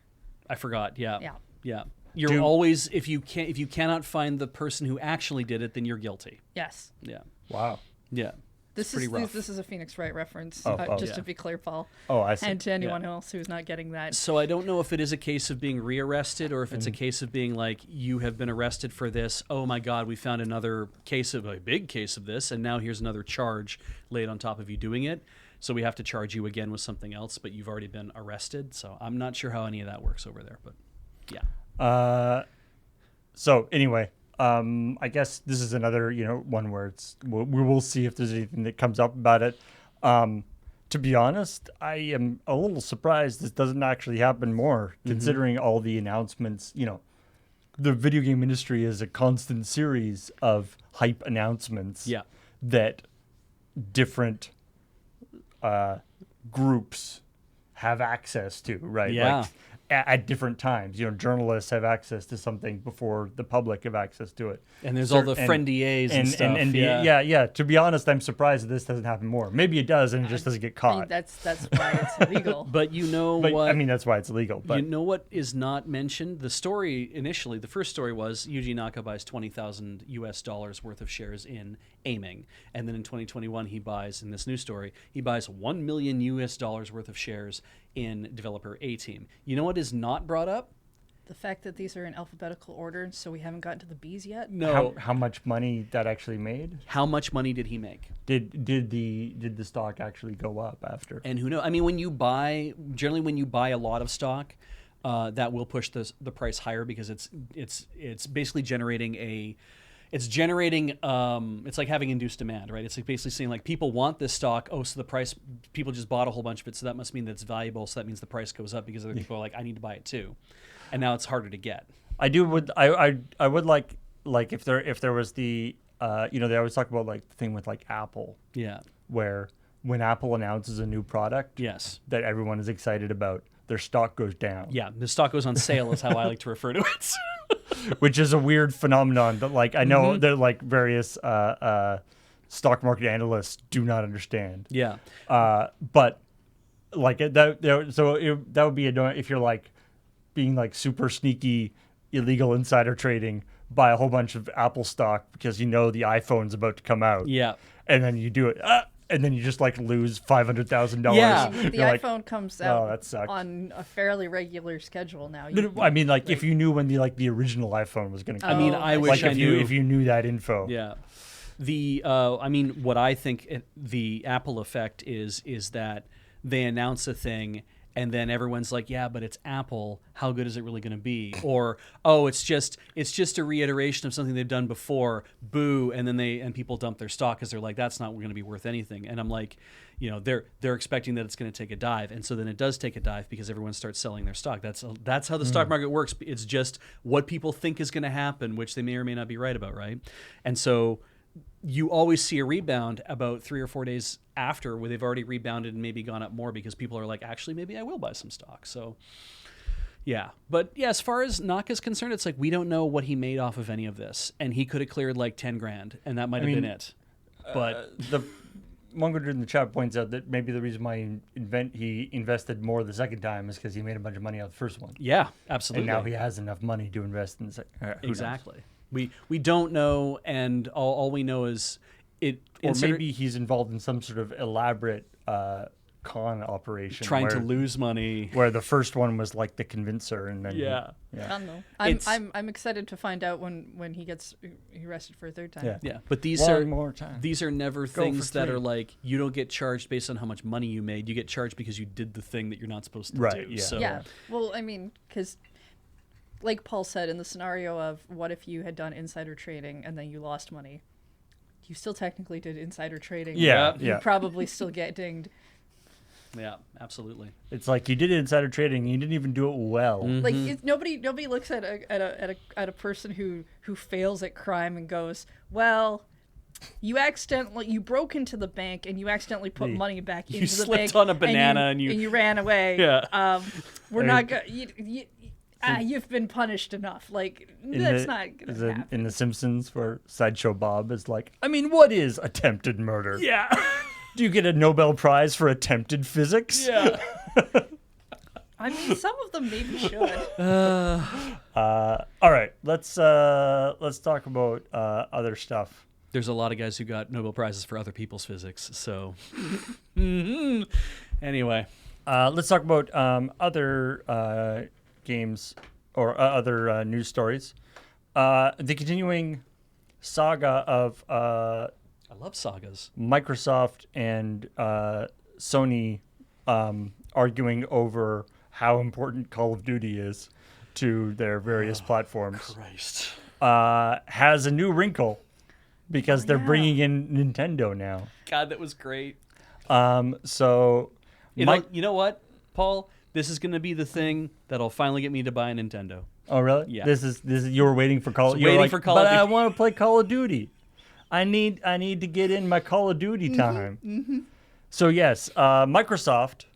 I forgot. Yeah. Yeah. Yeah. You're always, if you cannot find the person who actually did it, then you're guilty. Yes. Yeah. Wow. Yeah. This is a Phoenix Wright reference, just to be clear, Paul. Oh, I see. And to anyone else who's not getting that. So I don't know if it is a case of being rearrested or if it's a case of being like, you have been arrested for this. Oh my God, we found a big case of this, and now here's another charge laid on top of you doing it. So we have to charge you again with something else, but you've already been arrested. So I'm not sure how any of that works over there, but yeah. So anyway, I guess this is another, one where we will see if there's anything that comes up about it. To be honest, I am a little surprised this doesn't actually happen more, considering all the announcements. The video game industry is a constant series of hype announcements that different groups have access to, right? Yeah. at different times. Journalists have access to something before the public have access to it. And there's all the friendias and stuff. And yeah. To be honest, I'm surprised that this doesn't happen more. Maybe it does, and it just doesn't get I mean, caught. that's why it's illegal. But what? I mean, that's why it's illegal. But You know what is not mentioned? The story initially, the first story was Yuji Naka buys $20,000 worth of shares in Aiming, and then in 2021 he buys, in this new story, he buys $1 million worth of shares in developer A-Team. You know what is not brought up? The fact that these are in alphabetical order, so we haven't gotten to the B's yet. No. how much money that actually made? How much money did he make? Did the stock actually go up after? And who knows? I mean, when you buy a lot of stock, that will push the price higher because it's basically generating it's like having induced demand, right? It's like basically saying like people want this stock. Oh, so the price, people just bought a whole bunch of it, so that must mean that it's valuable. So that means the price goes up because other people are like, I need to buy it too, and now it's harder to get. I would like if there was the they always talk about like the thing with like Apple, Yeah. where when Apple announces a new product, Yes. that everyone is excited about, their stock goes down. Yeah. The stock goes on sale is how I like to refer to it. Which is a weird phenomenon that like I know Mm-hmm. that like various stock market analysts do not understand. Yeah. But like that would be annoying if you're like being like super sneaky illegal insider trading, buy a whole bunch of Apple stock because the iPhone's about to come out. Yeah. And then you do it. And then you just like lose $500,000. Yeah. The iPhone comes out that sucks. on a fairly regular schedule now. No, I mean, like if you knew when the original iPhone was going to come I mean, out. I Oh, wish Like I knew. if you knew that info. Yeah. I mean, what I think the Apple effect is that they announce a thing and then everyone's like, yeah, but it's Apple. How good is it really going to be? Or, oh, it's just a reiteration of something they've done before. Boo. And then people dump their stock because they're like, that's not going to be worth anything. And I'm like, they're expecting that it's going to take a dive. And so then it does take a dive because everyone starts selling their stock. That's how the stock market works. It's just what people think is going to happen, which they may or may not be right about, right? And so you always see a rebound about 3 or 4 days after where they've already rebounded and maybe gone up more because people are like, actually, maybe I will buy some stock. So, yeah. But yeah, as far as Naka's concerned, it's like we don't know what he made off of any of this. And he could have cleared like 10 grand and that might have been it. But The Mungo in the chat points out that maybe the reason why he invested more the second time is because he made a bunch of money out the first one. yeah, absolutely. And now he has enough money to invest in the second. Who knows? Exactly. We don't know, and all we know is it. Or maybe he's involved in some sort of elaborate con operation. trying to lose money. Where the first one was like the convincer, and then Yeah. I don't know. It's- I'm excited to find out when he gets arrested for a third time. Yeah. Yeah, but these One more time. these are never for things that three. are like you don't get charged based on how much money you made. You get charged because you did the thing that you're not supposed to Right, do. yeah. So Yeah. Well, I mean, because like Paul said, in the scenario of what if you had done insider trading and then you lost money, you still technically did insider trading. Yeah, You yeah. probably still get dinged. yeah, absolutely. It's like you did insider trading, and you didn't even do it well. Like nobody looks at a person who fails at crime and goes, well, you broke into the bank and you accidentally put money back You into the slipped bank on a banana and you ran away. Yeah. We're not going. You've been punished enough. Like that's not gonna happen. In The Simpsons, where Sideshow Bob is like, I mean, what is attempted murder? Yeah. Do you get a Nobel Prize for attempted physics? Yeah. I mean, some of them maybe should. All right, let's talk about other stuff. There's a lot of guys who got Nobel Prizes for other people's physics. So anyway, Let's talk about other games or other news stories. The continuing saga of I love sagas. Microsoft and Sony arguing over how important Call of Duty is to their various platforms Christ. has a new wrinkle because they're yeah. bringing in Nintendo now. God, that was great. So You know what, Paul? This is going to be the thing that'll finally get me to buy a Nintendo. Oh really? Yeah. This is you were waiting for Call. Just You were waiting like, for Call but of I Duty." want to play Call of Duty. I need to get in my Call of Duty time. So yes, Microsoft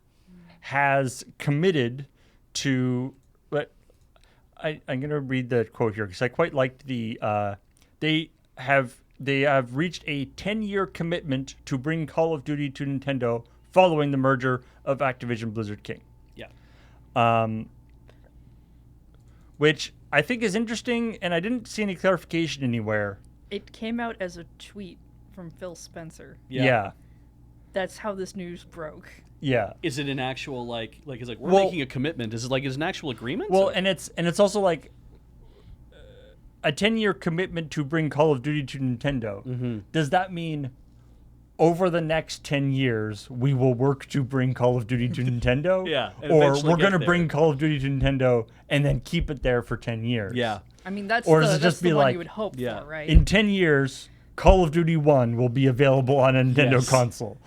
has committed to, but I'm going to read the quote here because I quite liked they have reached a 10-year commitment to bring Call of Duty to Nintendo following the merger of Activision Blizzard King. Yeah. Which I think is interesting, and I didn't see any clarification anywhere. It came out as a tweet from Phil Spencer. Yeah. That's how this news broke. Yeah. Is it an actual like it's like we're Well- making a commitment? Is it an actual agreement? Well, Or- and it's also like a 10-year commitment to bring Call of Duty to Nintendo. Mm-hmm. Does that mean over the next 10 years we will work to bring Call of Duty to Nintendo? Yeah, and Or eventually we're get going to there. bring Call of Duty to Nintendo and then keep it there for 10 years? yeah. I mean, that's Or does the, it that's just the be one like- you would hope Yeah. for, right? In 10 years, Call of Duty 1 will be available on a Nintendo Yes. console.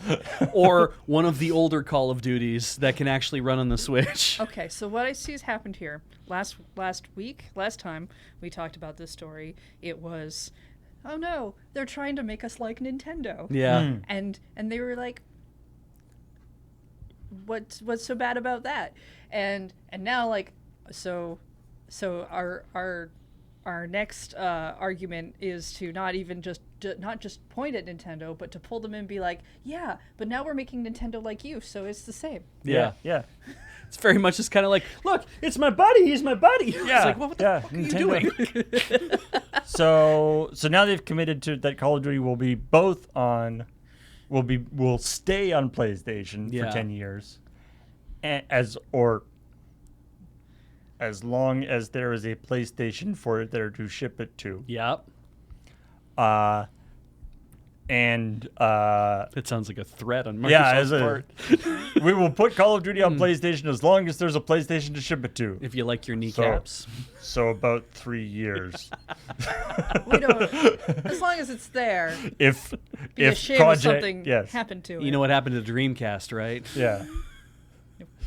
Or one of the older Call of Duties that can actually run on the Switch. Okay, so what I see has happened here. Last time we talked about this story, it was, oh no, they're trying to make us like Nintendo. Yeah. And they were like, what's so bad about that? And now like so our next argument is to not even just point at Nintendo, but to pull them in and be like, yeah, but now we're making Nintendo like you, so it's the same. Yeah. Yeah. It's very much just kind of like, look, it's my buddy. He's my buddy. Yeah. It's like, what the fuck are you doing? So now they've committed to that Call of Duty will be both on, will stay on PlayStation Yeah. for 10 years, as long as there is a PlayStation for it there to ship it to. Yep. It sounds like a threat on Microsoft's part. We will put Call of Duty on Hmm. PlayStation as long as there's a PlayStation to ship it to. If you like your kneecaps. So about 3 years. We don't, as long as it's there, If be if ashamed project if something yes happened to it. You know what happened to Dreamcast, right? yeah.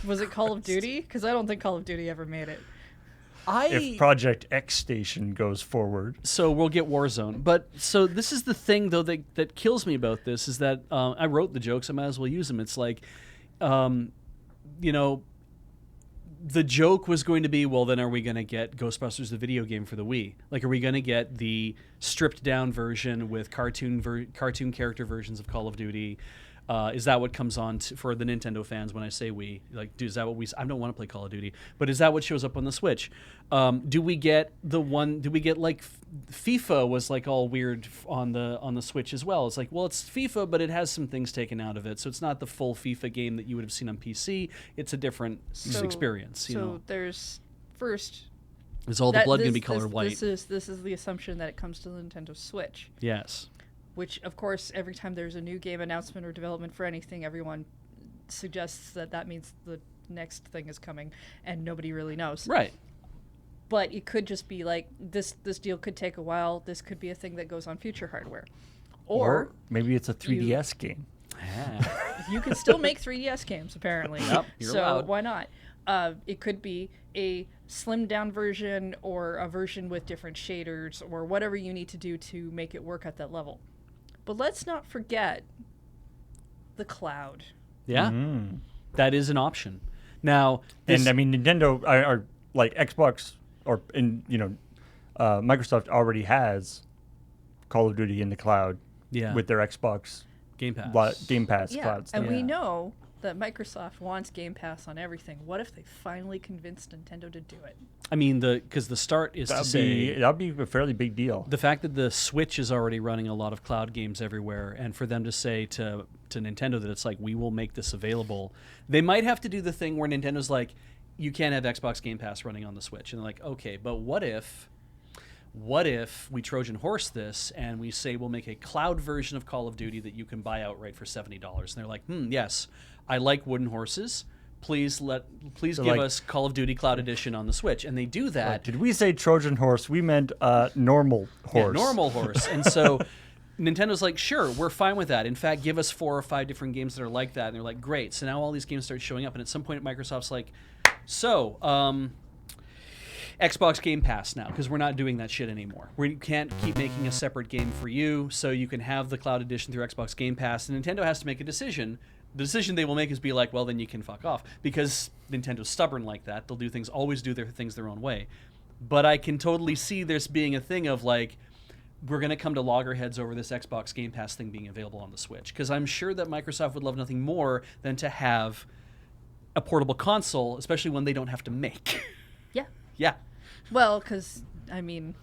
Was it Call of Duty? Because I don't think Call of Duty ever made it. If Project X Station goes forward. So we'll get Warzone. But so this is the thing, though, that kills me about this is that I wrote the jokes. I might as well use them. It's like, the joke was going to be, well, then are we going to get Ghostbusters the video game for the Wii? Like, are we going to get the stripped down version with cartoon character versions of Call of Duty? Is that what comes on for the Nintendo fans when I say we? Like, is that what we? I don't want to play Call of Duty, but is that what shows up on the Switch? Do we get like FIFA was like all weird on the Switch as well? It's like, well, it's FIFA, but it has some things taken out of it, so it's not the full FIFA game that you would have seen on PC. It's a different experience. You know, there's first. is all the blood going to be this- color white? This is the assumption that it comes to the Nintendo Switch. Yes. Which, of course, every time there's a new game announcement or development for anything, everyone suggests that means the next thing is coming, and nobody really knows. Right. But it could just be like, this deal could take a while. This could be a thing that goes on future hardware. Or maybe it's a 3DS game. Yeah. you can still make 3DS games, apparently. Yep, you're so allowed. why not? It could be a slimmed down version or a version with different shaders or whatever you need to do to make it work at that level. But let's not forget the cloud. Yeah. Mm. That is an option. Now, And I mean, Nintendo are like Xbox Microsoft already has Call of Duty in the cloud yeah, with their Xbox Game Pass. Game Pass Yeah, cloud stuff. and we Yeah. know that Microsoft wants Game Pass on everything. What if they finally convinced Nintendo to do it? I mean, because the start is to say That'd be a fairly big deal. the fact that the Switch is already running a lot of cloud games everywhere, and for them to say to Nintendo that it's like, we will make this available, they might have to do the thing where Nintendo's like, you can't have Xbox Game Pass running on the Switch, and they're like, okay, but what if we Trojan horse this and we say we'll make a cloud version of Call of Duty that you can buy outright for $70? And they're like, yes, I like wooden horses. Please give like- us Call of Duty Cloud Edition on the Switch. And they do that. Did we say Trojan horse? We meant normal horse. Yeah, normal horse. And so Nintendo's like, sure, we're fine with that. In fact, give us 4 or 5 different games that are like that. And they're like, great. So now all these games start showing up. And at some point, Microsoft's like, so, Xbox Game Pass now, because we're not doing that shit anymore. We can't keep making a separate game for you, so you can have the cloud edition through Xbox Game Pass. And Nintendo has to make a decision. The decision they will make is be like, well, then you can fuck off, because Nintendo's stubborn like that. They'll always do their things their own way. But I can totally see this being a thing of like, we're going to come to loggerheads over this Xbox Game Pass thing being available on the Switch, because I'm sure that Microsoft would love nothing more than to have a portable console, especially one they don't have to make. Yeah. Yeah. Well, because I mean,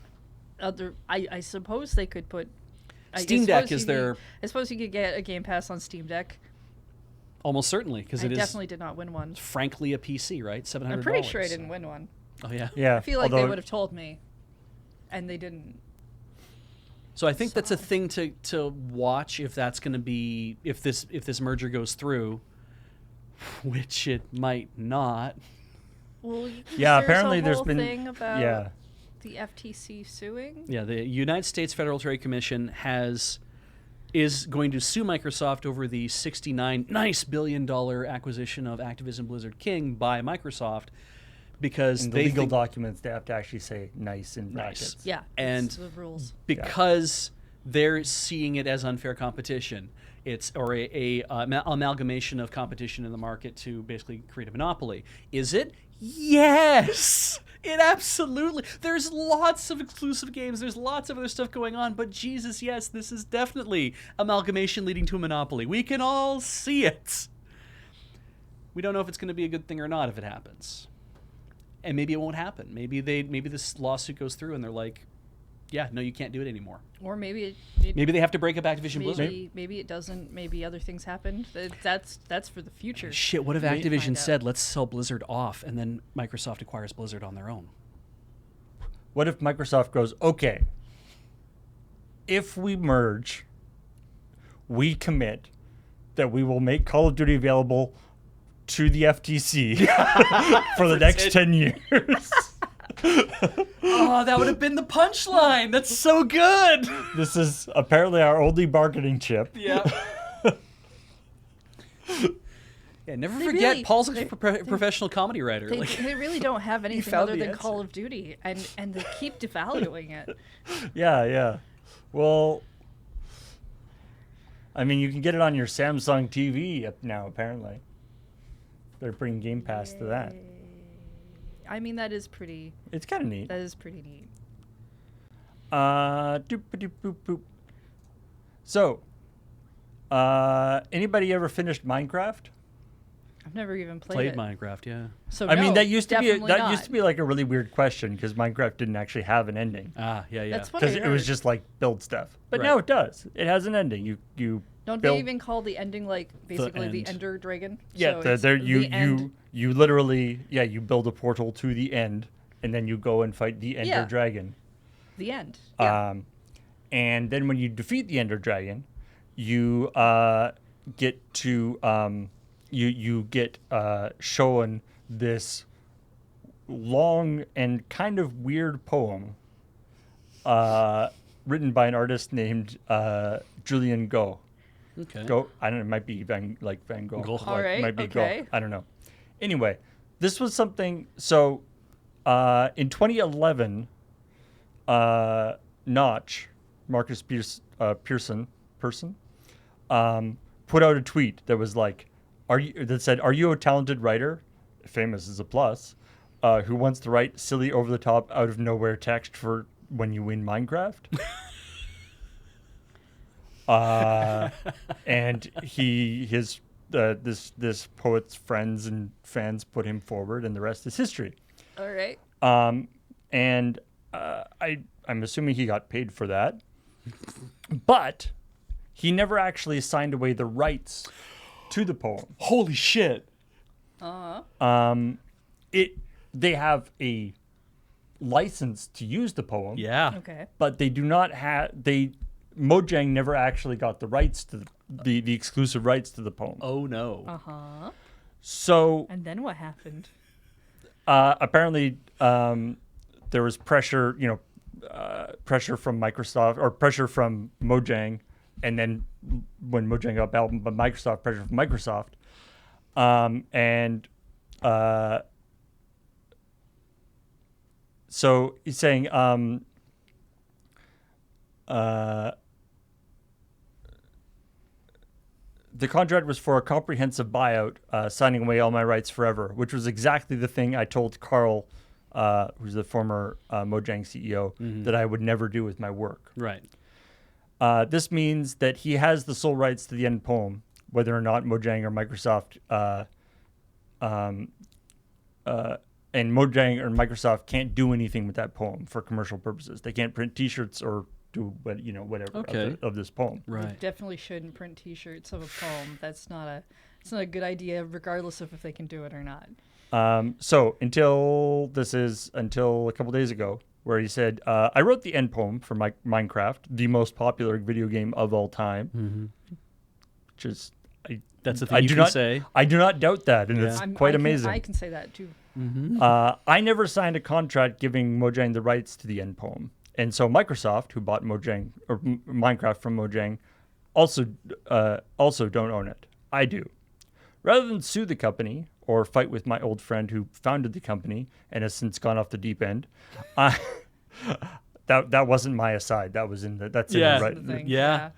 I suppose they could put. Steam Deck is their. I suppose you could get a Game Pass on Steam Deck. Almost certainly, because it is definitely did not win one. frankly a PC, right? $700. I'm pretty sure I didn't win one. Oh yeah. Yeah. I feel like they although- would have told me, and they didn't. So I think that's a thing to watch if that's going to be if this merger goes through, which it might not. Well, Yeah, there's apparently a there's whole been- thing about Yeah. the FTC suing. Yeah, the United States Federal Trade Commission is going to sue Microsoft over the $69 billion acquisition of Activision Blizzard King by Microsoft, because In the they legal think, documents, they have to actually say "nice" in Nice. brackets. Yeah, And it's the rules. because they're seeing it as unfair competition. It's or a amalgamation of competition in the market to basically create a monopoly. Is it? Yes, it absolutely. There's lots of exclusive games. There's lots of other stuff going on. But Jesus, yes, this is definitely amalgamation leading to a monopoly. We can all see it. We don't know if it's going to be a good thing or not if it happens, and maybe it won't happen. Maybe this lawsuit goes through and they're like, yeah, no, you can't do it anymore. Or maybe Maybe they have to break up Activision Blizzard. maybe it doesn't. Maybe other things happened. That's for the future. Shit, what if Find Activision out. said, let's sell Blizzard off, and then Microsoft acquires Blizzard on their own? What if Microsoft goes, okay, if we merge, we commit that we will make Call of Duty available to the FTC for the next 10 years. Oh, that would have been the punchline. That's so good. This is apparently our only marketing chip. Yeah. Yeah, never They forget, really- Paul's a they- professional comedy writer. They, Like, they really don't have anything found other the than answer. Call of Duty, and they keep devaluing it. Yeah, yeah. Well, I mean, you can get it on your Samsung TV now, apparently. They're bringing Game Pass to that. I mean, that is pretty. It's kind of neat. That is pretty neat. Doop-a-doop-boop-boop. So, anybody ever finished Minecraft? I've never even played played it. Minecraft, yeah. So I mean, no, that used to be definitely used to be like a really weird question because Minecraft didn't actually have an ending Ah, yeah, yeah. That's what I because it was heard. just like build stuff. But Right. now it does. It has an ending. You Don't build- they even call the ending like basically the end. Ender Dragon? Yeah, So it's you literally you build a portal to the end, and then you go and fight the Ender Yeah. Dragon. the end. Yeah. And then when you defeat the Ender Dragon, you get to you get shown this long and kind of weird poem written by an artist named Julian Go. Okay. Go. I don't know. It might be Van Gogh. Gogh. Like, All right, Might be okay. Gogh. I don't know. Anyway, this was something. So, in 2011, Notch, Marcus Pearson, put out a tweet that was like, that said, "Are you a talented writer? Famous is a plus. Who wants to write silly, over the top, out of nowhere text for when you win Minecraft?" And this poet's friends and fans put him forward, and the rest is history. All right. And I'm assuming he got paid for that, but he never actually signed away the rights to the poem. Holy shit. They have a license to use the poem. Yeah. Okay. But they do not have Mojang never actually got the rights to the exclusive rights to the poem. Oh no. Uh-huh. So And then what happened? apparently there was pressure, pressure from Microsoft or pressure from Mojang, and then when Mojang got bought by Microsoft, pressure from Microsoft, and so he's saying the contract was for a comprehensive buyout, signing away all my rights forever, which was exactly the thing I told Carl, who's the former Mojang CEO, that I would never do with my work. Right. This means that he has the sole rights to the end poem, whether or not Mojang or Microsoft, and Mojang or Microsoft can't do anything with that poem for commercial purposes. They can't print T-shirts or do whatever of this poem. They Right. definitely shouldn't print T-shirts of a poem. It's not a good idea, regardless of if they can do it or not. So until a couple days ago, where he said, I wrote the end poem for Minecraft, the most popular video game of all time, which is That's the thing you can say. I do not doubt that, and it's quite amazing. I can say that too. I never signed a contract giving Mojang the rights to the end poem, and so Microsoft, who bought Mojang or Minecraft from Mojang, also don't own it. I do. Rather than sue the company or fight with my old friend who founded the company and has since gone off the deep end, that wasn't my aside. That was in the That's right. the thing. Yeah.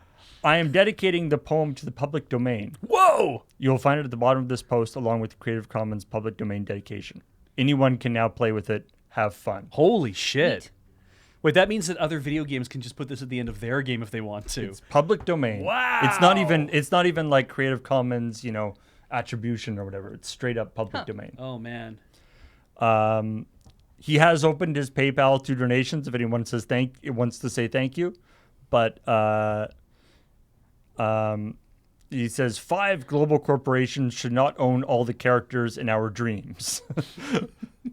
I am dedicating the poem to the public domain. Whoa! You'll find it at the bottom of this post along with the Creative Commons public domain dedication. Anyone can now play with it. Have fun. Holy shit. Neat. Wait, that means that other video games can just put this at the end of their game if they want to. It's public domain. Wow. It's not even like Creative Commons, attribution or whatever. It's straight up public domain. Oh, man. He has opened his PayPal to donations if anyone wants to say thank you. But he says 5 global corporations should not own all the characters in our dreams.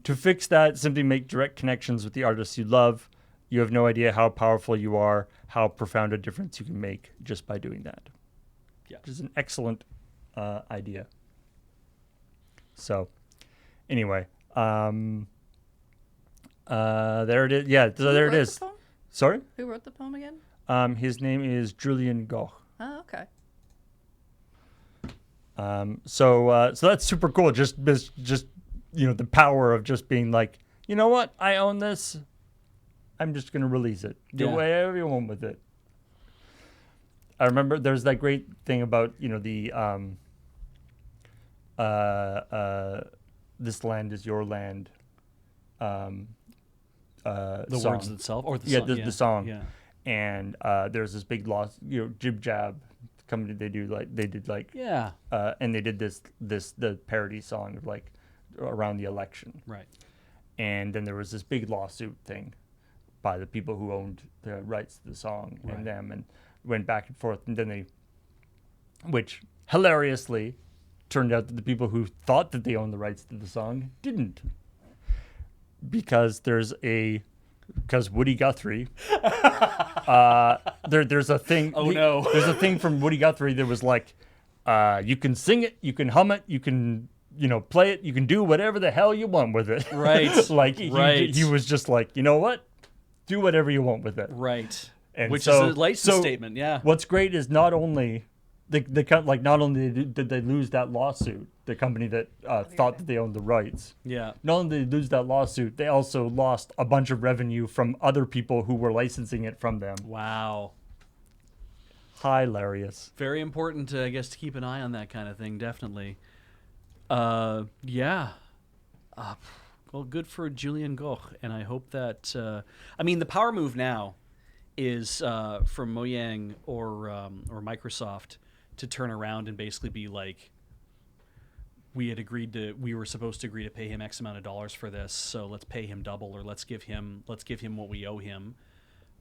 To fix that, simply make direct connections with the artists you love. You have no idea how powerful you are, how profound a difference you can make just by doing that. Yeah. Which is an excellent idea. So, anyway, there it is. Yeah, so there it is. The poem? Sorry? Who wrote the poem again? His name is Julian Goch. Oh, okay. So that's super cool. Just the power of just being like, you know what? I own this. I'm just gonna release it. Do Yeah. whatever you want with it. I remember there's that great thing about the "This land is your land." The song. words itself? Or the Yeah, song? the song. Yeah. And there's this big loss. Jib Jab company. They did Yeah. and they did the parody song of like around the election. Right. And then there was this big lawsuit thing by the people who owned the rights to the song Right. and them, and went back and forth. And then which hilariously turned out that the people who thought that they owned the rights to the song didn't, because Woody Guthrie, there's a thing. Oh, no. There's a thing from Woody Guthrie that was like, you can sing it, you can hum it, you can play it, you can do whatever the hell you want with it. Right. Like Right. he was just like, you know what, do whatever you want with it. Right. And Which so- is a license so statement, yeah. What's great is not only not only did they lose that lawsuit, the company that thought that they owned the rights. Yeah. Not only did they lose that lawsuit, they also lost a bunch of revenue from other people who were licensing it from them. Wow. Hilarious. Very important, I guess, to keep an eye on that kind of thing, definitely. Yeah. Well, good for Julian Goch, and I hope that... the power move now is from Mojang or Microsoft to turn around and basically be like, we were supposed to agree to pay him X amount of dollars for this, so let's pay him double, or let's give him what we owe him,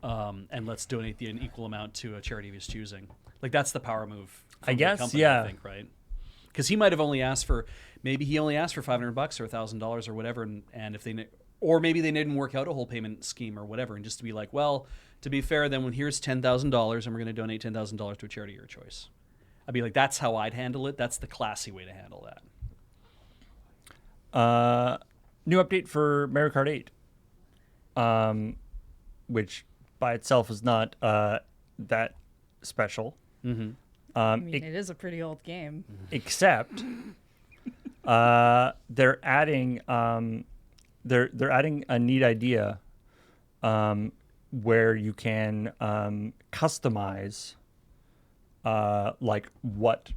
and let's donate an equal amount to a charity of his choosing. Like, that's the power move. From I guess, the company, yeah. I think, right? Because he might have only asked for $500 or $1,000 or whatever, and if or maybe they didn't work out a whole payment scheme or whatever, and just to be like, well, to be fair, then here's $10,000, and we're going to donate $10,000 to a charity of your choice. I'd be like, that's how I'd handle it. That's the classy way to handle that. New update for Mario Kart 8, which by itself is not that special. Mm-hmm. It is a pretty old game. Except they're adding they're adding a neat idea where you can customize like what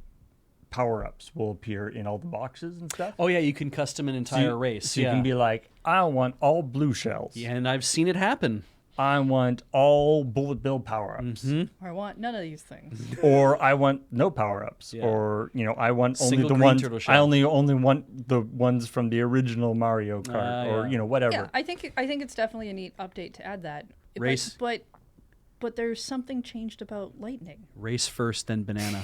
power-ups will appear in all the boxes and stuff. Oh yeah, you can custom an entire race. So yeah. you can be like, I want all blue shells. Yeah, and I've seen it happen. I want all bullet bill power-ups. I want none of these things. Or I want no power-ups. Yeah. Or, I want only Single the green ones. turtle I shell. only want the ones from the original Mario Kart, or yeah. whatever. Yeah, I think it's definitely a neat update to add that. Race. But there's something changed about lightning. Race first, then banana.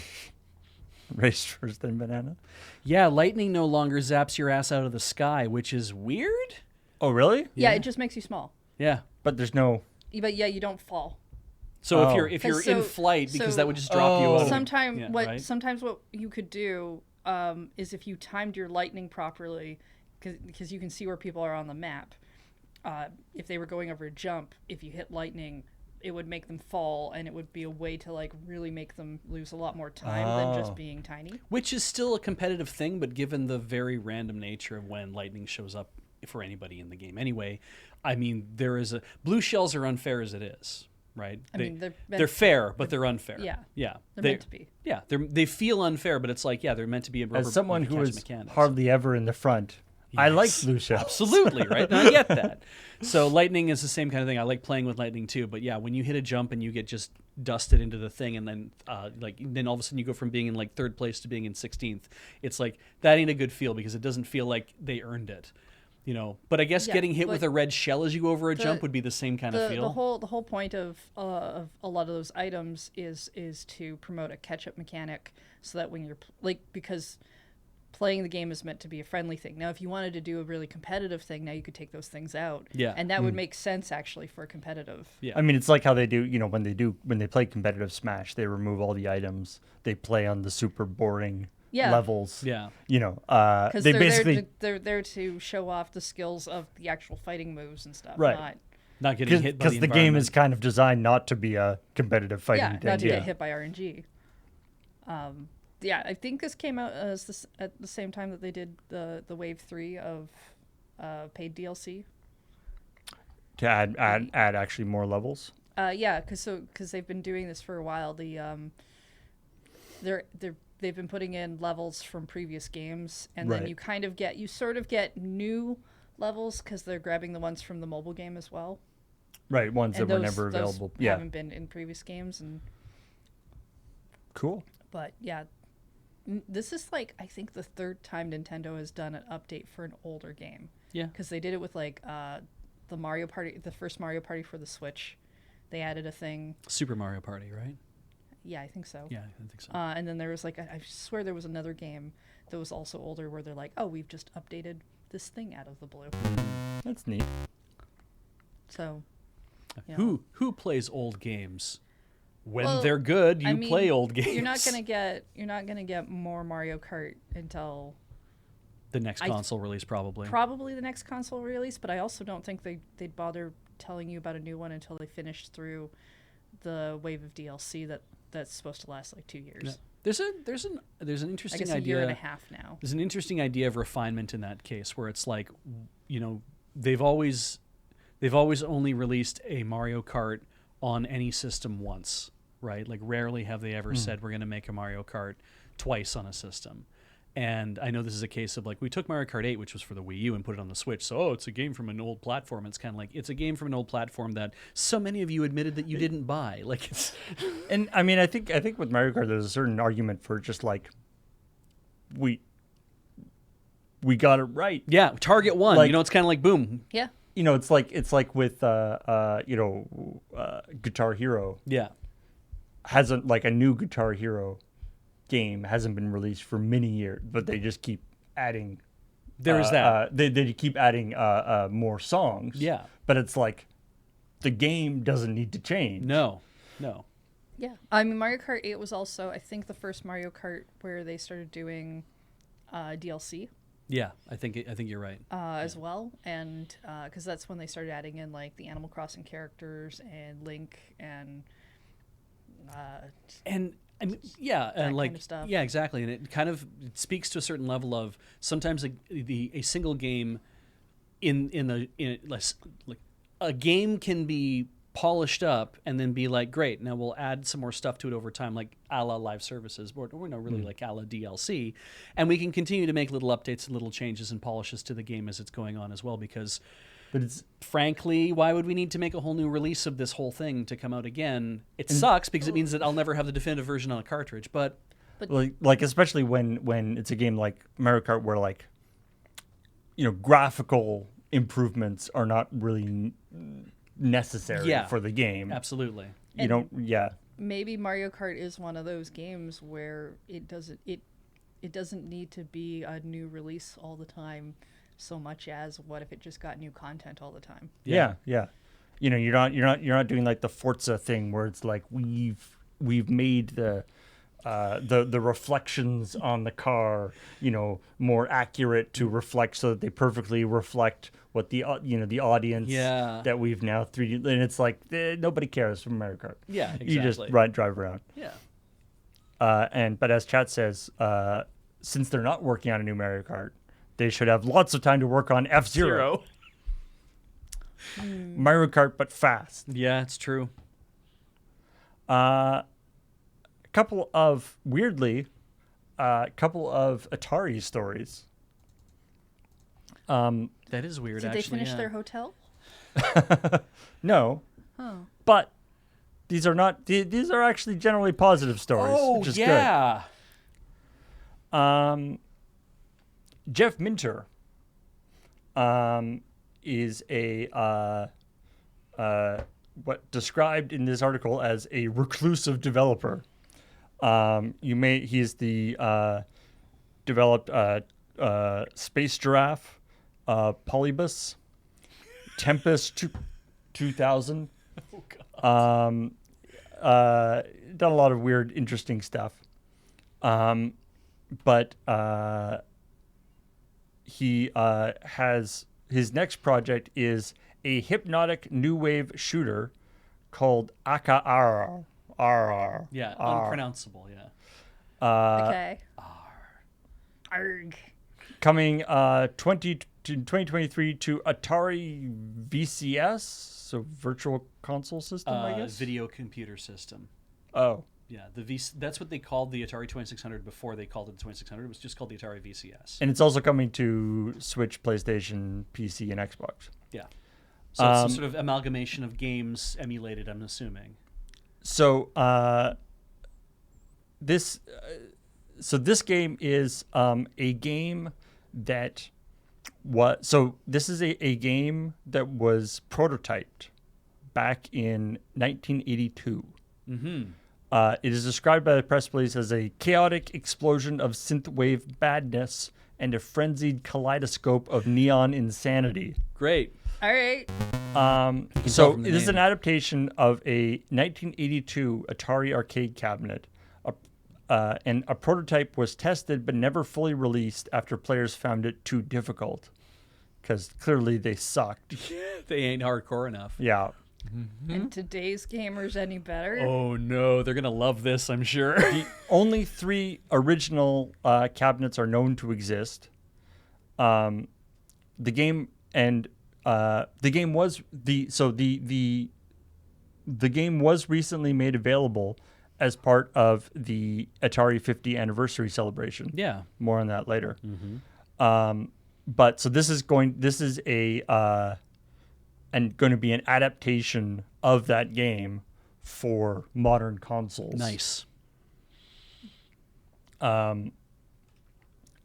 Race first, then banana. Yeah, lightning no longer zaps your ass out of the sky, which is weird. Oh, really? Yeah, it just makes you small. Yeah. But there's no. But yeah, you don't fall. So Oh. if you're 'Cause in so- flight, because so- that would just drop you out. of Sometimes the- yeah, right? sometimes what you could do is if you timed your lightning properly, because you can see where people are on the map. If they were going over a jump, if you hit lightning, it would make them fall, and it would be a way to like really make them lose a lot more time than just Oh. being tiny. Which is still a competitive thing, but given the very random nature of when lightning shows up for anybody in the game anyway, I mean, there is a blue shells are unfair as it is, right? I mean, they're meant they're to- fair, but they're unfair. Yeah. yeah, They're meant to be. Yeah, they feel unfair, but it's like they're meant to be a rubber. As someone who catch is mechanics. hardly ever in the front, I like Yes. blue shells. Absolutely, right? And I get that. So lightning is the same kind of thing. I like playing with lightning too. But yeah, when you hit a jump and you get just dusted into the thing, and then then all of a sudden you go from being in like third place to being in 16th, it's like that ain't a good feel because it doesn't feel like they earned it. But I guess Yeah, getting hit with but a red shell as you go over a the- jump would be the same kind of feel. The whole point of a lot of those items is to promote a catch up mechanic, so that when you're because playing the game is meant to be a friendly thing. Now, if you wanted to do a really competitive thing, now you could take those things out. Yeah. And that would make sense actually for competitive. Yeah. I mean, it's like how they do, when they play competitive Smash, they remove all the items. They play on the super boring Yeah. levels. Yeah. Because They basically they're there to show off the skills of the actual fighting moves and stuff. Right. Not getting hit by because the game is kind of designed not to be a competitive fighting Yeah, thing. not to get hit by RNG. Yeah, I think this came out at the same time that they did the Wave 3 of paid DLC. To add actually more levels. Yeah, because they've been doing this for a while. They've been putting in levels from previous games, and then Right. you sort of get new levels because they're grabbing the ones from the mobile game as well. Right, ones And that were those- never those available. Yeah, haven't been in previous games, cool. but yeah, this is like I think the third time Nintendo has done an update for an older game. Yeah. Because they did it with like the Mario Party, the first Mario Party for the Switch. They added a thing. Super Mario Party, right? Yeah, I think so. Yeah, I think so. And then there was like I swear there was another game that was also older where they're like, oh, we've just updated this thing out of the blue. That's neat. So, you know. Who plays old games? When Well, they're good, you I mean, play old games. You're not gonna get more Mario Kart until the next console release, probably. probably the next console release. But I also don't think they'd bother telling you about a new one until they finish through the wave of DLC that's supposed to last like 2 years. Yeah. There's an I interesting guess a idea. year and a half now. There's an interesting idea of refinement in that case, where it's like, they've always only released a Mario Kart on any system once, right? Like rarely have they ever said we're going to make a Mario Kart twice on a system. And I know this is a case of like, we took Mario Kart 8, which was for the Wii U, and put it on the Switch. So, it's a game from an old platform. It's kind of like, it's a game from an old platform that so many of you admitted that you didn't buy. Like, it's And I mean, I think with Mario Kart, there's a certain argument for just like we got it right. yeah, Target One. Like- It's kind of like boom. Yeah. It's like with Guitar Hero Yeah, hasn't like a new Guitar Hero game hasn't been released for many years, but they just keep adding. there is that. They keep adding more songs. Yeah. but it's like the game doesn't need to change. No. Yeah. I mean, Mario Kart 8 was also, I think, the first Mario Kart where they started doing DLC Yeah, I think you're right. as well. And because that's when they started adding in, like, the Animal Crossing characters and Link and... And yeah, and like kind of stuff. yeah, exactly. And it speaks to a certain level of sometimes a single game in a game can be polished up and then be like, great, now we'll add some more stuff to it over time, like a la live services, or no, really like a la DLC, and we can continue to make little updates and little changes and polishes to the game as it's going on as well, because But it's frankly, why would we need to make a whole new release of this whole thing to come out again? It sucks because it means that I'll never have the definitive version on a cartridge, but like especially when it's a game like Mario Kart where like graphical improvements are not really necessary Yeah. for the game. absolutely. You don't Maybe Mario Kart is one of those games where it doesn't need to be a new release all the time, so much as what if it just got new content all the time. Yeah. You're not doing like the Forza thing where it's like we've made the reflections on the car, more accurate to reflect so that they perfectly reflect what the the audience that we've now 3D, and it's like nobody cares from Mario Kart. Yeah, exactly. You just drive around. Yeah. But as chat says, since they're not working on a new Mario Kart, they should have lots of time to work on F-Zero. Mario Kart, but fast. Yeah, it's true. A couple of Atari stories. That is weird. Did actually, they finish yeah. their hotel? No, Oh. but these are not. These are actually generally positive stories, Oh which is yeah. good. Jeff Minter is a what described in this article as a reclusive developer. He's the developed Space Giraffe, Polybus, Tempest 2000. Oh god. Done a lot of weird, interesting stuff. But he has his next project is a hypnotic new wave shooter called Aka RR. Yeah, unpronounceable. Yeah. Okay. Arg. Coming 2023 to Atari VCS, so Virtual Console System, I guess. Video computer system. Oh, Yeah, that's what they called the Atari 2600 before they called it the 2600. It was just called the Atari VCS. and it's also coming to Switch, PlayStation, PC, and Xbox. Yeah. So it's some sort of amalgamation of games emulated, I'm assuming. So this game is a game that this is a game that was prototyped back in 1982. Mm-hmm. It is described by the press release as a chaotic explosion of synthwave badness and a frenzied kaleidoscope of neon insanity. Great. All right. tell So from the it is name. an adaptation of a 1982 Atari arcade cabinet, and a prototype was tested but never fully released after players found it too difficult, because clearly they sucked. They ain't hardcore enough. Yeah. And today's gamers any better? Oh no, they're gonna love this, I'm sure. The only 3 original cabinets are known to exist. The game was recently made available as part of the Atari 50 anniversary celebration. Yeah. More on that later. But so this is going to be an adaptation of that game for modern consoles. Nice.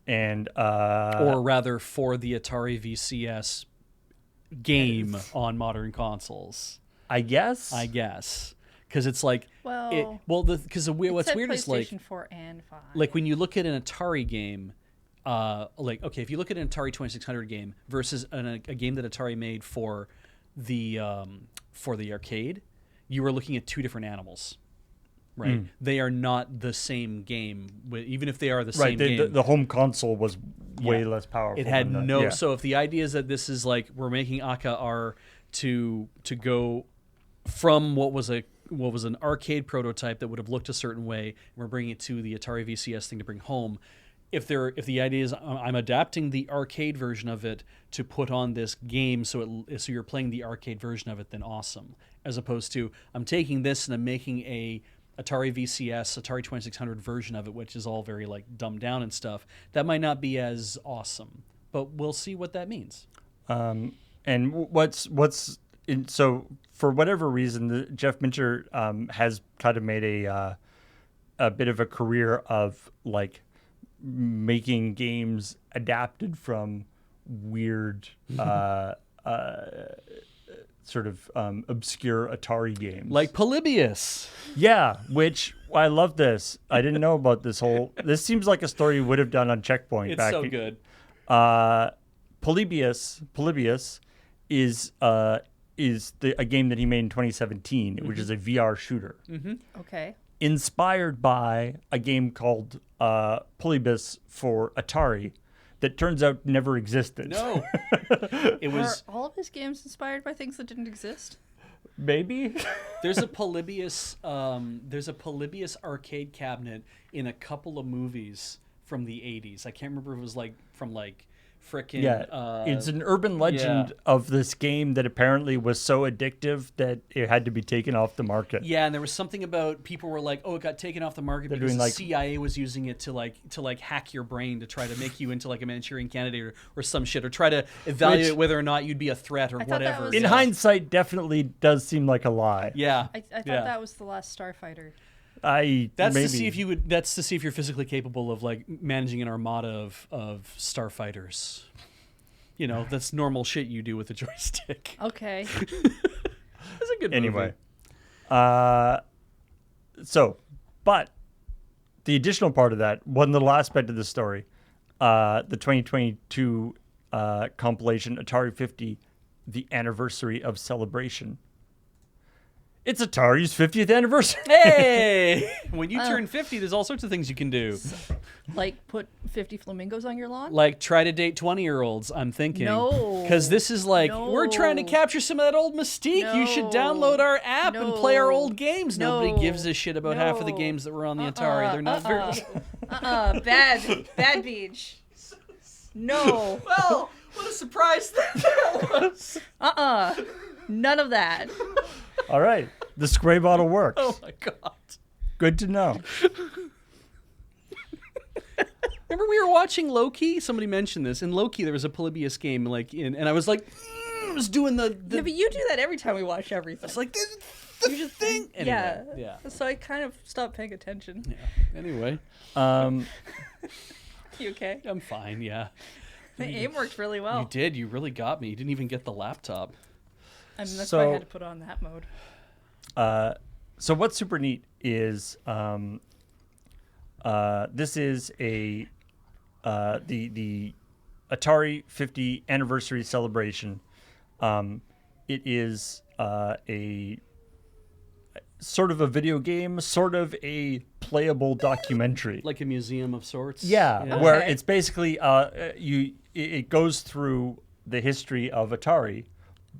And Or rather, for the Atari VCS game on modern consoles. I guess. Because it's like, Well, because what's said weird is like, PlayStation 4 and 5. like when you look at an Atari game, if you look at an Atari 2600 game versus a game that Atari made for the arcade, you are looking at 2 different animals, right? They are not the same game, even if they are the same game. The home console was way Yeah. less powerful. It had than no. yeah. So if the idea is that this is like we're making Aka R to go from what was an arcade prototype that would have looked a certain way, and we're bringing it to the Atari VCS thing to bring home. if the idea is I'm adapting the arcade version of it to put on this game, so you're playing the arcade version of it, then awesome. As opposed to I'm taking this and I'm making a Atari VCS, Atari 2600 version of it, which is all very like dumbed down and stuff. That might not be as awesome, but we'll see what that means. And so for whatever reason, Jeff Mincher has kind of made a bit of a career of like making games adapted from weird sort of obscure Atari games. Like Polybius. Yeah, which I love this. I didn't know about this whole. This seems like a story you would have done on ChillPoint. It's so good. Polybius is a game that he made in 2017, which is a VR shooter. Okay. Inspired by a game called Polybius for Atari that turns out never existed. No. It was. Are all of his games inspired by things that didn't exist? Maybe. There's a Polybius arcade cabinet in a couple of movies from the 80s. I can't remember if it was like from like frickin' it's an urban legend of this game that apparently was so addictive that it had to be taken off the market. Yeah, and there was something about people were like, "Oh, it got taken off the market because doing, the like- CIA was using it to hack your brain to try to make you into like a Manchurian candidate or some shit, or try to evaluate whether or not you'd be a threat or I thought that whatever." was- In hindsight, definitely does seem like a lie. Yeah, I thought yeah. that was the last Starfighter. That's maybe. to see if you would. That's to see if you're physically capable of like managing an armada of starfighters. You know, that's normal shit you do with a joystick. Okay. That's a good movie. Anyway, but the additional part of that, one little aspect of the story, the 2022 compilation Atari 50, the anniversary of celebration. It's Atari's 50th anniversary. Hey, when you turn 50, there's all sorts of things you can do. Like put 50 flamingos on your lawn? Like try to date 20-year-olds, I'm thinking. No. Because this is like, we're trying to No. capture some of that old mystique. You should No. download our app and play our No. old games. No. Nobody gives a shit about half of the No. games that were on the Atari. They're not very... Bad beach. No. Well, what a surprise that was. None of that. All right. The spray bottle works. Oh, my God. Good to know. Remember we were watching Loki? Somebody mentioned this. In Loki, there was a Polybius game, and I was like, I was doing the Yeah, but you do that every time we watch everything. it's like, this is the thing. Anyway, yeah. So I kind of stopped paying attention. Yeah. Anyway, You okay? I'm fine, yeah. The aim worked really well. You did. You really got me. You didn't even get the laptop. I mean, that's So- why I had to put on that mode. So what's super neat is this is the Atari 50 anniversary celebration. It is a sort of a video game, sort of a playable documentary. Like a museum of sorts. Yeah, where Okay. it's basically it goes through the history of Atari,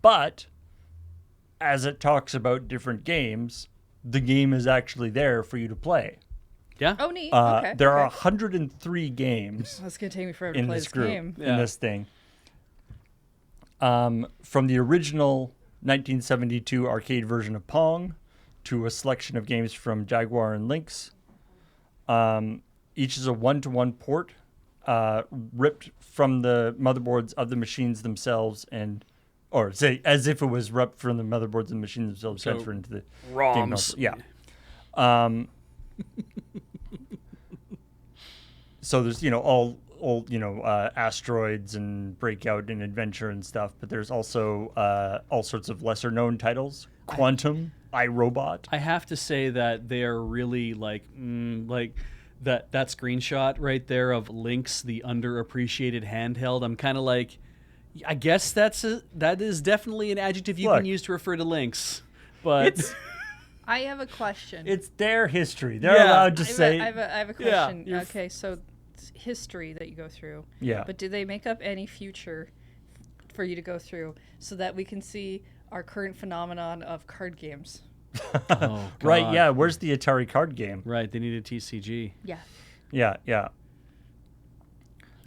but as it talks about different games, the game is actually there for you to play. Yeah? Oh, neat. Okay. There are okay. 103 games That's going to take me forever to in play this this group, game. Yeah. in this thing. From the original 1972 arcade version of Pong to a selection of games from Jaguar and Lynx. Each is a one-to-one port ripped from the motherboards of the machines themselves or say as if it was ripped from the motherboards of the machines themselves, So, transferred into the game ROMs. console. Yeah. So there's all asteroids and Breakout and Adventure and stuff, but there's also all sorts of lesser known titles. Quantum, iRobot. I have to say that they are really like that screenshot right there of Lynx, the underappreciated handheld. I'm kind of like, I guess that is definitely an adjective you Look. can use to refer to Lynx, but I have a question. It's their history. They're Yeah. allowed to I say. have a Yeah, question. you're Okay, so it's history that you go through. Yeah. But do they make up any future for you to go through so that we can see our current phenomenon of card games? oh, Right, God. yeah. Where's the Atari card game? Right, they need a TCG. Yeah. Yeah, yeah.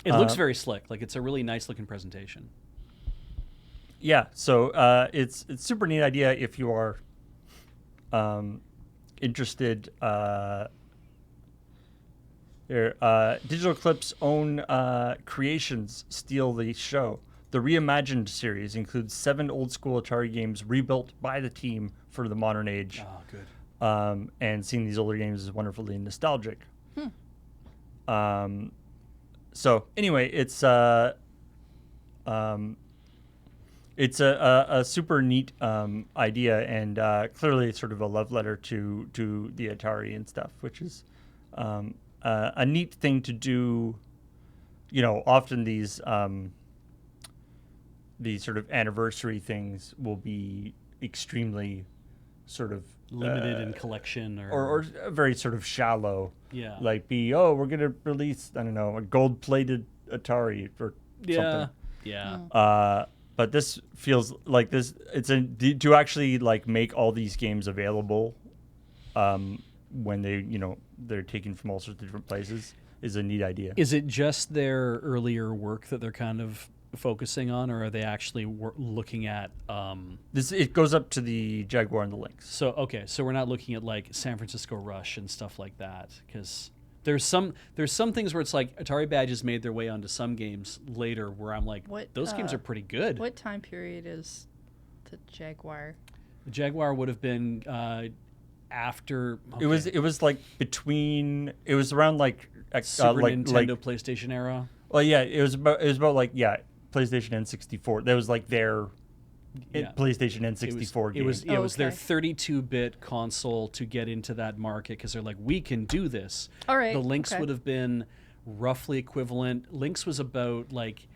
It looks very slick. Like it's a really nice looking presentation. Yeah, so it's super neat idea if you are interested. Digital Eclipse's own creations steal the show. The Reimagined series includes 7 old school Atari games rebuilt by the team for the modern age. Oh, good. And seeing these older games is wonderfully nostalgic. So anyway, it's a super neat idea, and clearly sort of a love letter to the Atari and stuff, which is a neat thing to do. You know, often these sort of anniversary things will be extremely sort of Limited in collection or very sort of shallow. Yeah. Like we're gonna release, I don't know, a gold-plated Atari or something. Yeah. But this feels like to actually like make all these games available when they're taken from all sorts of different places is a neat idea. Is it just their earlier work that they're kind of focusing on, or are they actually looking at It goes up to the Jaguar and the Lynx. So we're not looking at like San Francisco Rush and stuff like that, because there's some things where it's like Atari badges made their way onto some games later where I'm like, those games are pretty good. What time period is the Jaguar? The Jaguar would have been after. Okay. It was like between. It was around like Super Nintendo, PlayStation era. Well, yeah, it was about like PlayStation N64. That was like their PlayStation N64 game. It was their 32-bit console to get into that market, because they're like, we can do this. All right. The Lynx would have been roughly equivalent. Lynx was about like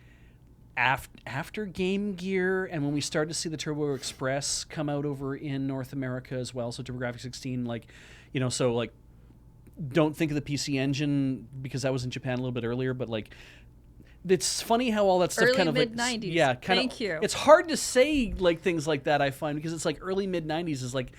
after Game Gear, and when we started to see the Turbo Express come out over in North America as well, so TurboGrafx 16, so like, don't think of the PC Engine because that was in Japan a little bit earlier, but like, it's funny how all that stuff early kind of mid-90s. Thank you. It's hard to say like things like that, I find, because it's like early mid-90s is like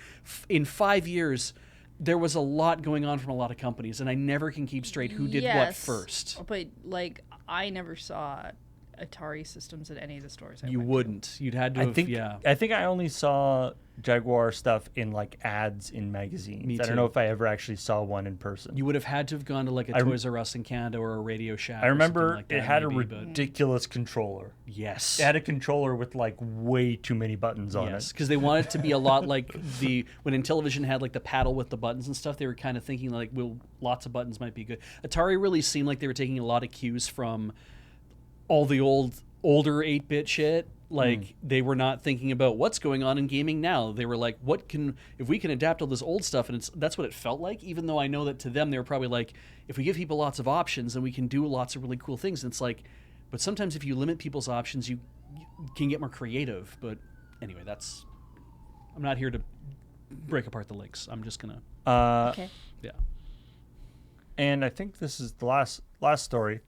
in 5 years there was a lot going on from a lot of companies, and I never can keep straight who did what first. But like, I never saw Atari systems at any of the stores I You went wouldn't. to. You'd had to I think I only saw Jaguar stuff in like ads in magazines. Me I don't too. know if I ever actually saw one in person. You would have had to have gone to like a Toys R Us in Canada or a Radio Shack. I or remember something like that, it had maybe, a ridiculous controller. Yes. It had a controller with like way too many buttons on Yes, it. because they wanted it to be a lot like when Intellivision had like the paddle with the buttons and stuff. They were kind of thinking like, well, lots of buttons might be good. Atari really seemed like they were taking a lot of cues from all the older 8-bit shit. Like they were not thinking about what's going on in gaming now. They were like, if we can adapt all this old stuff, and that's what it felt like. Even though I know that to them they were probably like, if we give people lots of options, then we can do lots of really cool things. And it's like, but sometimes if you limit people's options, you can get more creative. But anyway, I'm not here to break apart the Lynx. I'm just gonna Okay. yeah. And I think this is the last story.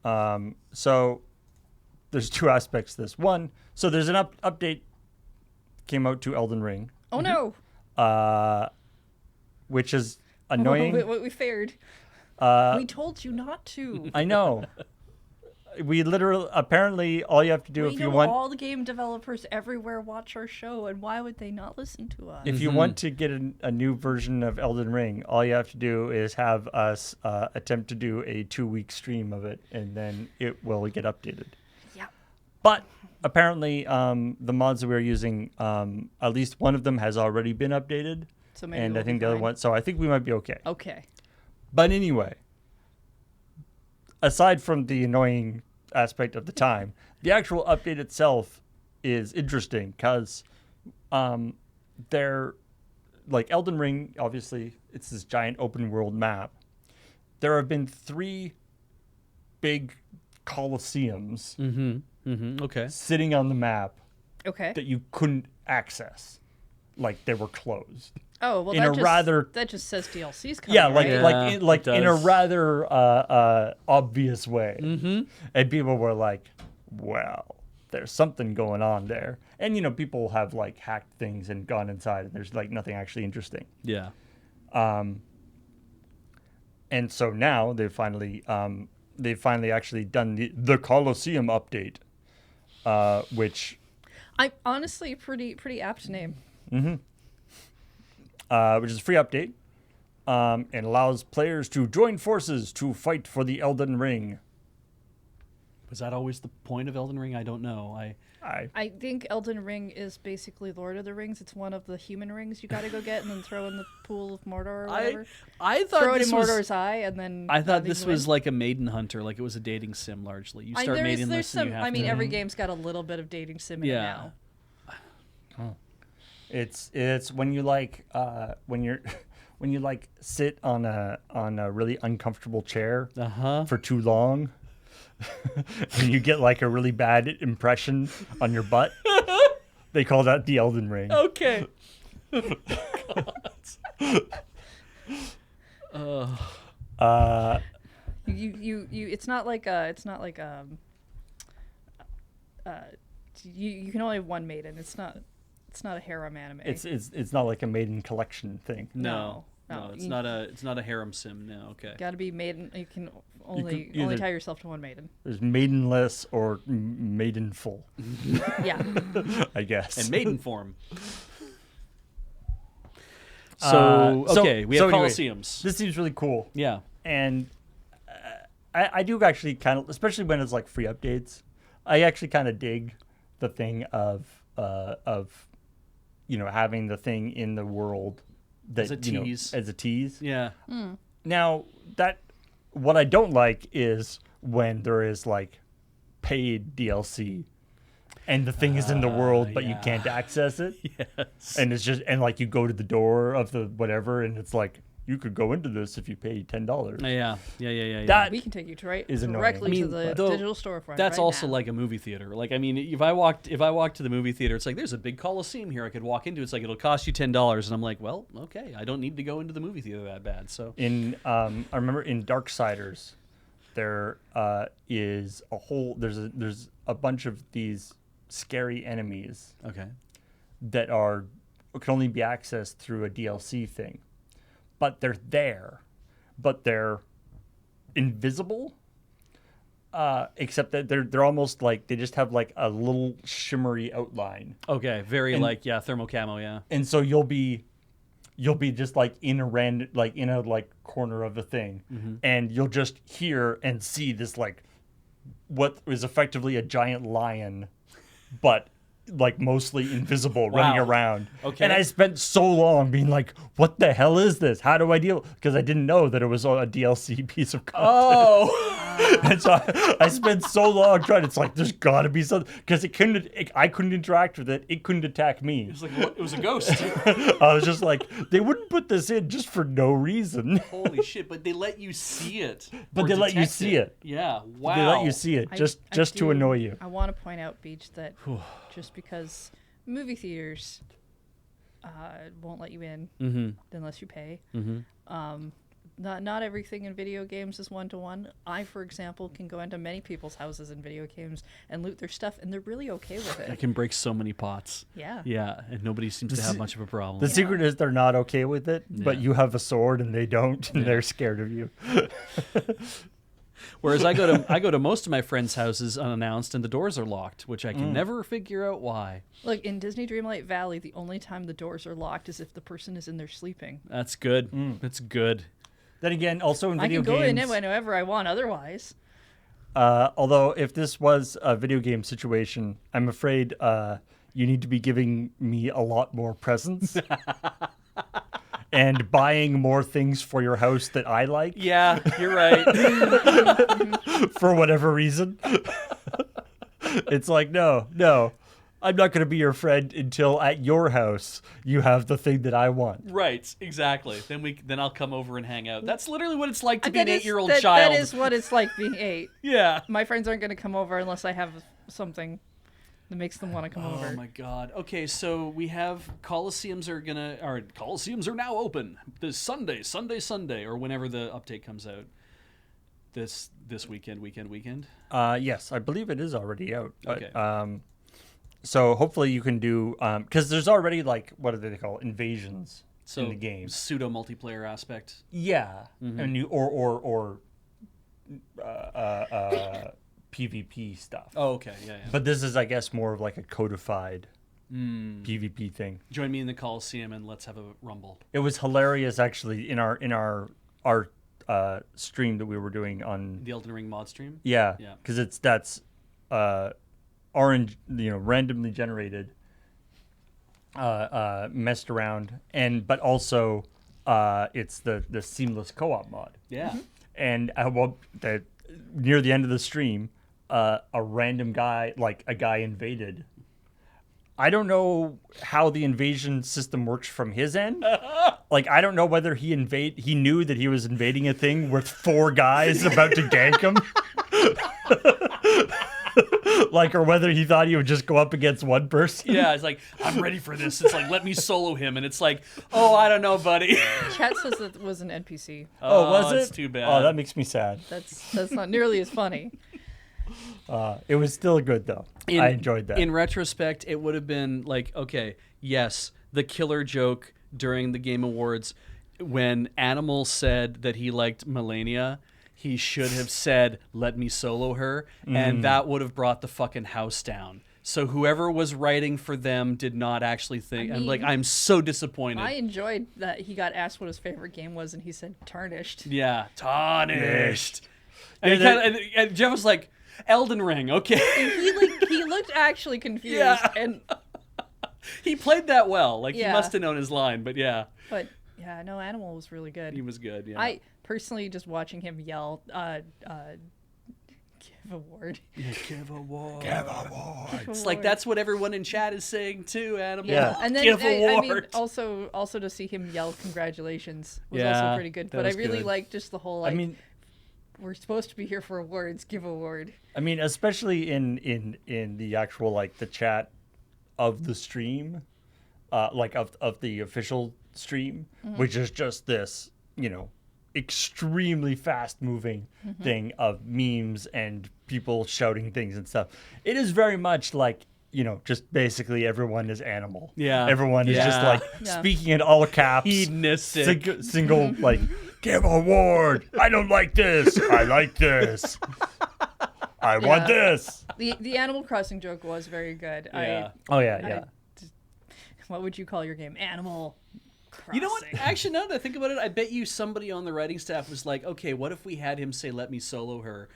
So there's 2 aspects to this. One, so there's an update came out to Elden Ring, Oh no! which is annoying. We feared. We told you not to. I know. We literally, apparently, all you have to do if you want, all the game developers everywhere watch our show, and why would they not listen to us? if you want to get a new version of Elden Ring, all you have to do is have us attempt to do a 2-week stream of it, and then it will get updated. Yeah. But apparently, the mods that we're using, at least one of them has already been updated, So maybe and we'll I think be the other fine. one. So I think we might be okay. Okay. But anyway, aside from the annoying aspect of the time, the actual update itself is interesting because they're like Elden Ring. Obviously, it's this giant open world map. There have been 3 big coliseums Okay. sitting on the map Okay. that you couldn't access, like they were closed. Oh well, in a rather that just says DLC's coming. Yeah, like right? like in a does. rather obvious way. And people were like, "Well, there's something going on there." And people have like hacked things and gone inside, and there's like nothing actually interesting. Yeah. And so now they finally they've finally actually done the Colosseum update, which I honestly pretty apt name. which is a free update, and allows players to join forces to fight for the Elden Ring. Was that always the point of Elden Ring? I don't know. I think Elden Ring is basically Lord of the Rings. It's one of the human rings you got to go get and then throw in the pool of Mordor or whatever. I thought throw it this in was, Mordor's eye and then. I thought then this you was win. like a maiden hunter, like it was a dating sim largely. You start there's maidenless some. and you have I mean, to. every game's got a little bit of dating sim in it Yeah. now. It's when you like when you're when you like sit on a really uncomfortable chair for too long, and you get like a really bad impression on your butt. They call that the Elden Ring. Okay. You it's not like you can only have one maiden. It's not a harem anime. It's not like a maiden collection thing. No, No, it's not a harem sim. No, okay. Got to be maiden. You can only either- tie yourself to one maiden. There's maidenless or maidenful, Yeah. I guess. And maiden form. So okay, we have anyway, Colosseums. This seems really cool, Yeah. and I do actually kind of, especially when it's like free updates. I actually kind of dig the thing of having the thing in the world that As a tease. as a tease. Yeah. Now what I don't like is when there is like paid DLC and the thing is in the world but you yeah. can't access it. Yes. And it's just like you go to the door of the whatever and it's like you could go into this if you pay $10. Yeah. That We can take you is annoying. directly I mean, to the though, digital storefront. That's right also now. like a movie theater. Like, I mean, if I walked to the movie theater, it's like there's a big Coliseum here. I could walk into. It's like it'll cost you $10, and I'm like, well, okay, I don't need to go into the movie theater that bad. So in I remember in Darksiders there is a whole there's a bunch of these scary enemies okay, that can only be accessed through a DLC thing. But they're there, but they're invisible. Except that they're almost like they just have like a little shimmery outline, okay, very And- thermal camo, yeah. and so you'll be just like in a corner of the thing, and you'll just hear and see this like what is effectively a giant lion, but like mostly invisible running Wow. around. Okay. And I spent so long being like, what the hell is this? How do I deal? Because I didn't know that it was a DLC piece of content. Oh, And so I spent so long trying. It's like, there's got to be something. Because I couldn't interact with it. It couldn't attack me. it was a ghost. I was just like, they wouldn't put this in just for no reason. Holy shit! But they let you see it. But or they let you detect see it. Yeah. Wow. They let you see it I just to do- annoy you. I want to point out, Beach, that just because movie theaters won't let you in unless you pay. Not everything in video games is one-to-one. I, for example, can go into many people's houses in video games and loot their stuff, and they're really okay with I it. can break so many pots. Yeah. Yeah, and nobody seems to have much of a problem. The secret is they're not okay with it, but Yeah. you have a sword and they don't, and they're scared of you. Whereas I go to most of my friends' houses unannounced, and the doors are locked, which I can never figure out why. Look, in Disney Dreamlight Valley, the only time the doors are locked is if the person is in there sleeping. That's good. That's good. Then again, also in I video can go in games, it whenever I want otherwise. although if this was a video game situation, I'm afraid you need to be giving me a lot more presents and buying more things for your house that I like Yeah, you're right. for whatever reason. It's like, no, I'm not going to be your friend until at your house you have the thing that I want. Right, exactly. Then I'll come over and hang out. That's literally what it's like to be an That is- 8-year-old that- child. That is what it's like being 8. Yeah. My friends aren't going to come over unless I have something that makes them want to come Oh over. my god. Okay, so we have Coliseums are now open this Sunday, or whenever the update comes out. This weekend. Yes, I believe it is already out. But, Okay. so hopefully you can do because there's already like what do they call invasions So in the game. pseudo multiplayer aspect. Yeah, and you or PvP stuff. Oh, okay. Yeah. But this is, I guess, more of like a codified PvP thing. Join me in the Coliseum and let's have a rumble. It was hilarious, actually, in our stream that we were doing on The Elden Ring mod stream? Yeah, Yeah. because that's orange, randomly generated, messed around, but also it's the seamless co-op mod. Yeah. And near the end of the stream, a random guy, like a guy invaded. I don't know how the invasion system works from his end. Like, I don't know whether he knew that he was invading a thing with 4 guys about to gank him. Like, or whether he thought he would just go up against one person. Yeah, it's like, I'm ready for this. It's like, let me solo him. And it's like, oh, I don't know, buddy. Chat says it was an NPC. Oh, was it? That's too bad. Oh, that makes me sad. That's not nearly as funny. It was still good, though. I enjoyed that. In retrospect, it would have been like, okay, yes, the killer joke during the Game Awards when Animal said that he liked Melania, he should have said, let me solo her, and that would have brought the fucking house down. So whoever was writing for them did not actually think. I'm so disappointed. I enjoyed that he got asked what his favorite game was, and he said Tarnished. Yeah, tarnished. And Jeff was like, Elden Ring, okay. And he looked actually confused. Yeah. And He played that well. Like, he Yeah. must have known his line, but yeah, but yeah, no, Animal was really good. he was good. Yeah. I personally just watching him yell, give a word. Give a award. Give award. It's like that's what everyone in chat is saying too, Animal. Yeah. And then Give I mean, award. also to see him yell congratulations was Yeah, also pretty good. that But I was really good. liked just the whole like, I mean, we're supposed to be here for awards, give award. especially in the actual, like, the chat of the stream, like of the official stream, which is just this, extremely fast moving thing of memes and people shouting things and stuff. It is very much like, just basically everyone is Animal. Yeah. Everyone is just Yeah. like Yeah. speaking in all caps. Hedonistic. Single like, give award. I don't like this. I like this. I want Yeah. this. The Animal Crossing joke was very good. Yeah. Oh yeah. What would you call your game? Animal Crossing. You know what? Actually, now that I think about it, I bet you somebody on the writing staff was like, okay, what if we had him say, let me solo her?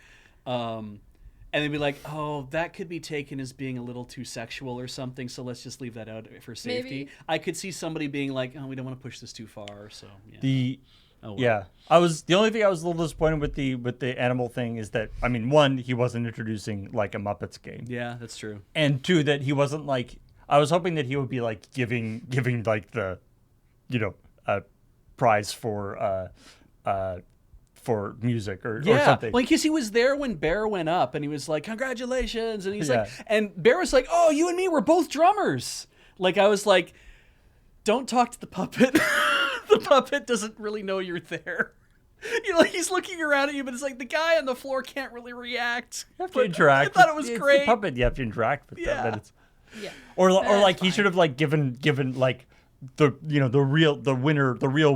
And they'd be like, oh, that could be taken as being a little too sexual or something, so let's just leave that out for safety. Maybe. I could see somebody being like, oh, we don't want to push this too far, so yeah. Oh, well. Yeah. The only thing I was a little disappointed with the Animal thing is that, I mean, one, he wasn't introducing like a Muppets game. Yeah, that's true. And two, that he wasn't like, I was hoping that he would be like giving like the, a prize for music or something. Well, because he was there when Bear went up, and he was like, "Congratulations!" And he's like, Yeah. and Bear was like, "Oh, you and me, we're both drummers." Like, I was like, "Don't talk to the puppet. The puppet doesn't really know you're there." He's looking around at you, but it's like the guy on the floor can't really react. You have to interact. I thought it was it's great. The puppet, you have to interact with Yeah. them. But Yeah. or That's like he fine. should have like given like the the real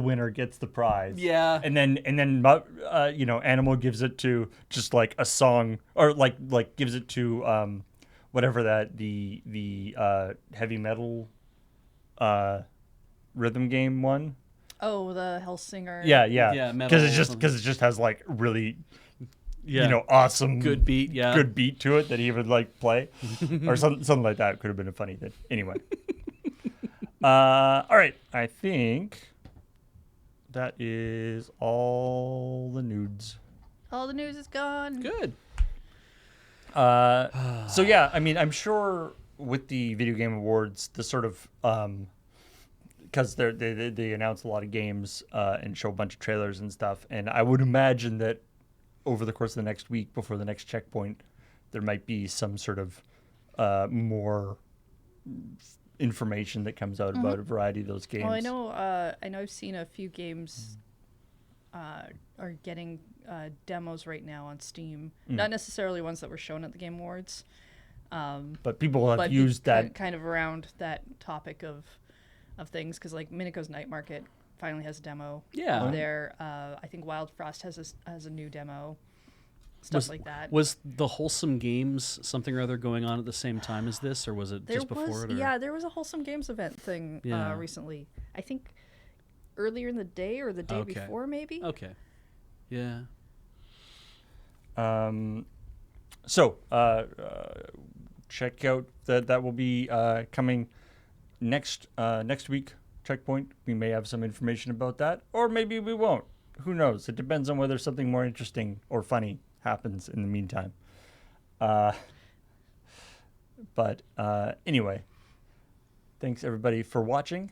winner gets the prize. Yeah. And then Animal gives it to just like a song, or like gives it to whatever that the heavy metal rhythm game one. Oh, the Hellsinger. Yeah. Yeah, metal Because it just has like really Yeah. awesome Good beat, yeah. good beat to it that he would like play or something like that. Could have been a funny thing. Anyway. All right. I think that is all the nudes. All the news is gone. Good. So yeah, I mean, I'm sure with the Video Game Awards, the sort of because they announce a lot of games and show a bunch of trailers and stuff, and I would imagine that over the course of the next week, before the next checkpoint, there might be some sort of more information that comes out about a variety of those games. Well, I know I've seen a few games are getting demos right now on Steam. Not necessarily ones that were shown at the Game Awards. But people have But used that. kind of around that topic of things, because like Minico's Night Market finally has a demo. Yeah. There, I think Wild Frost has a new demo. stuff like that. Was the Wholesome Games something or other going on at the same time as this, or was it There just before was, it? Or? yeah, there was a Wholesome Games event thing Yeah. recently. I think earlier in the day or the day Okay. before, maybe. Okay. Yeah. So check out that will be coming next week. ChillPoint. We may have some information about that, or maybe we won't. Who knows? It depends on whether something more interesting or funny happens in the meantime. But anyway, thanks everybody for watching.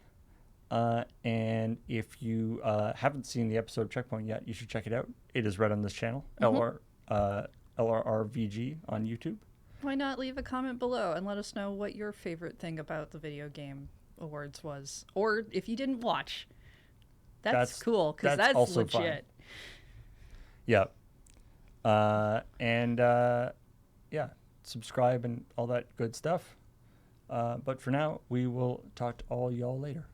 And if you haven't seen the episode of ChillPoint yet, you should check it out. It is right on this channel, LRRVG on YouTube. Why not leave a comment below and let us know what your favorite thing about the Video Game Awards was, or if you didn't watch. That's cool, because that's also legit. fun. Yeah. Yeah, subscribe and all that good stuff. But for now, we will talk to all y'all later.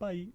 Bye.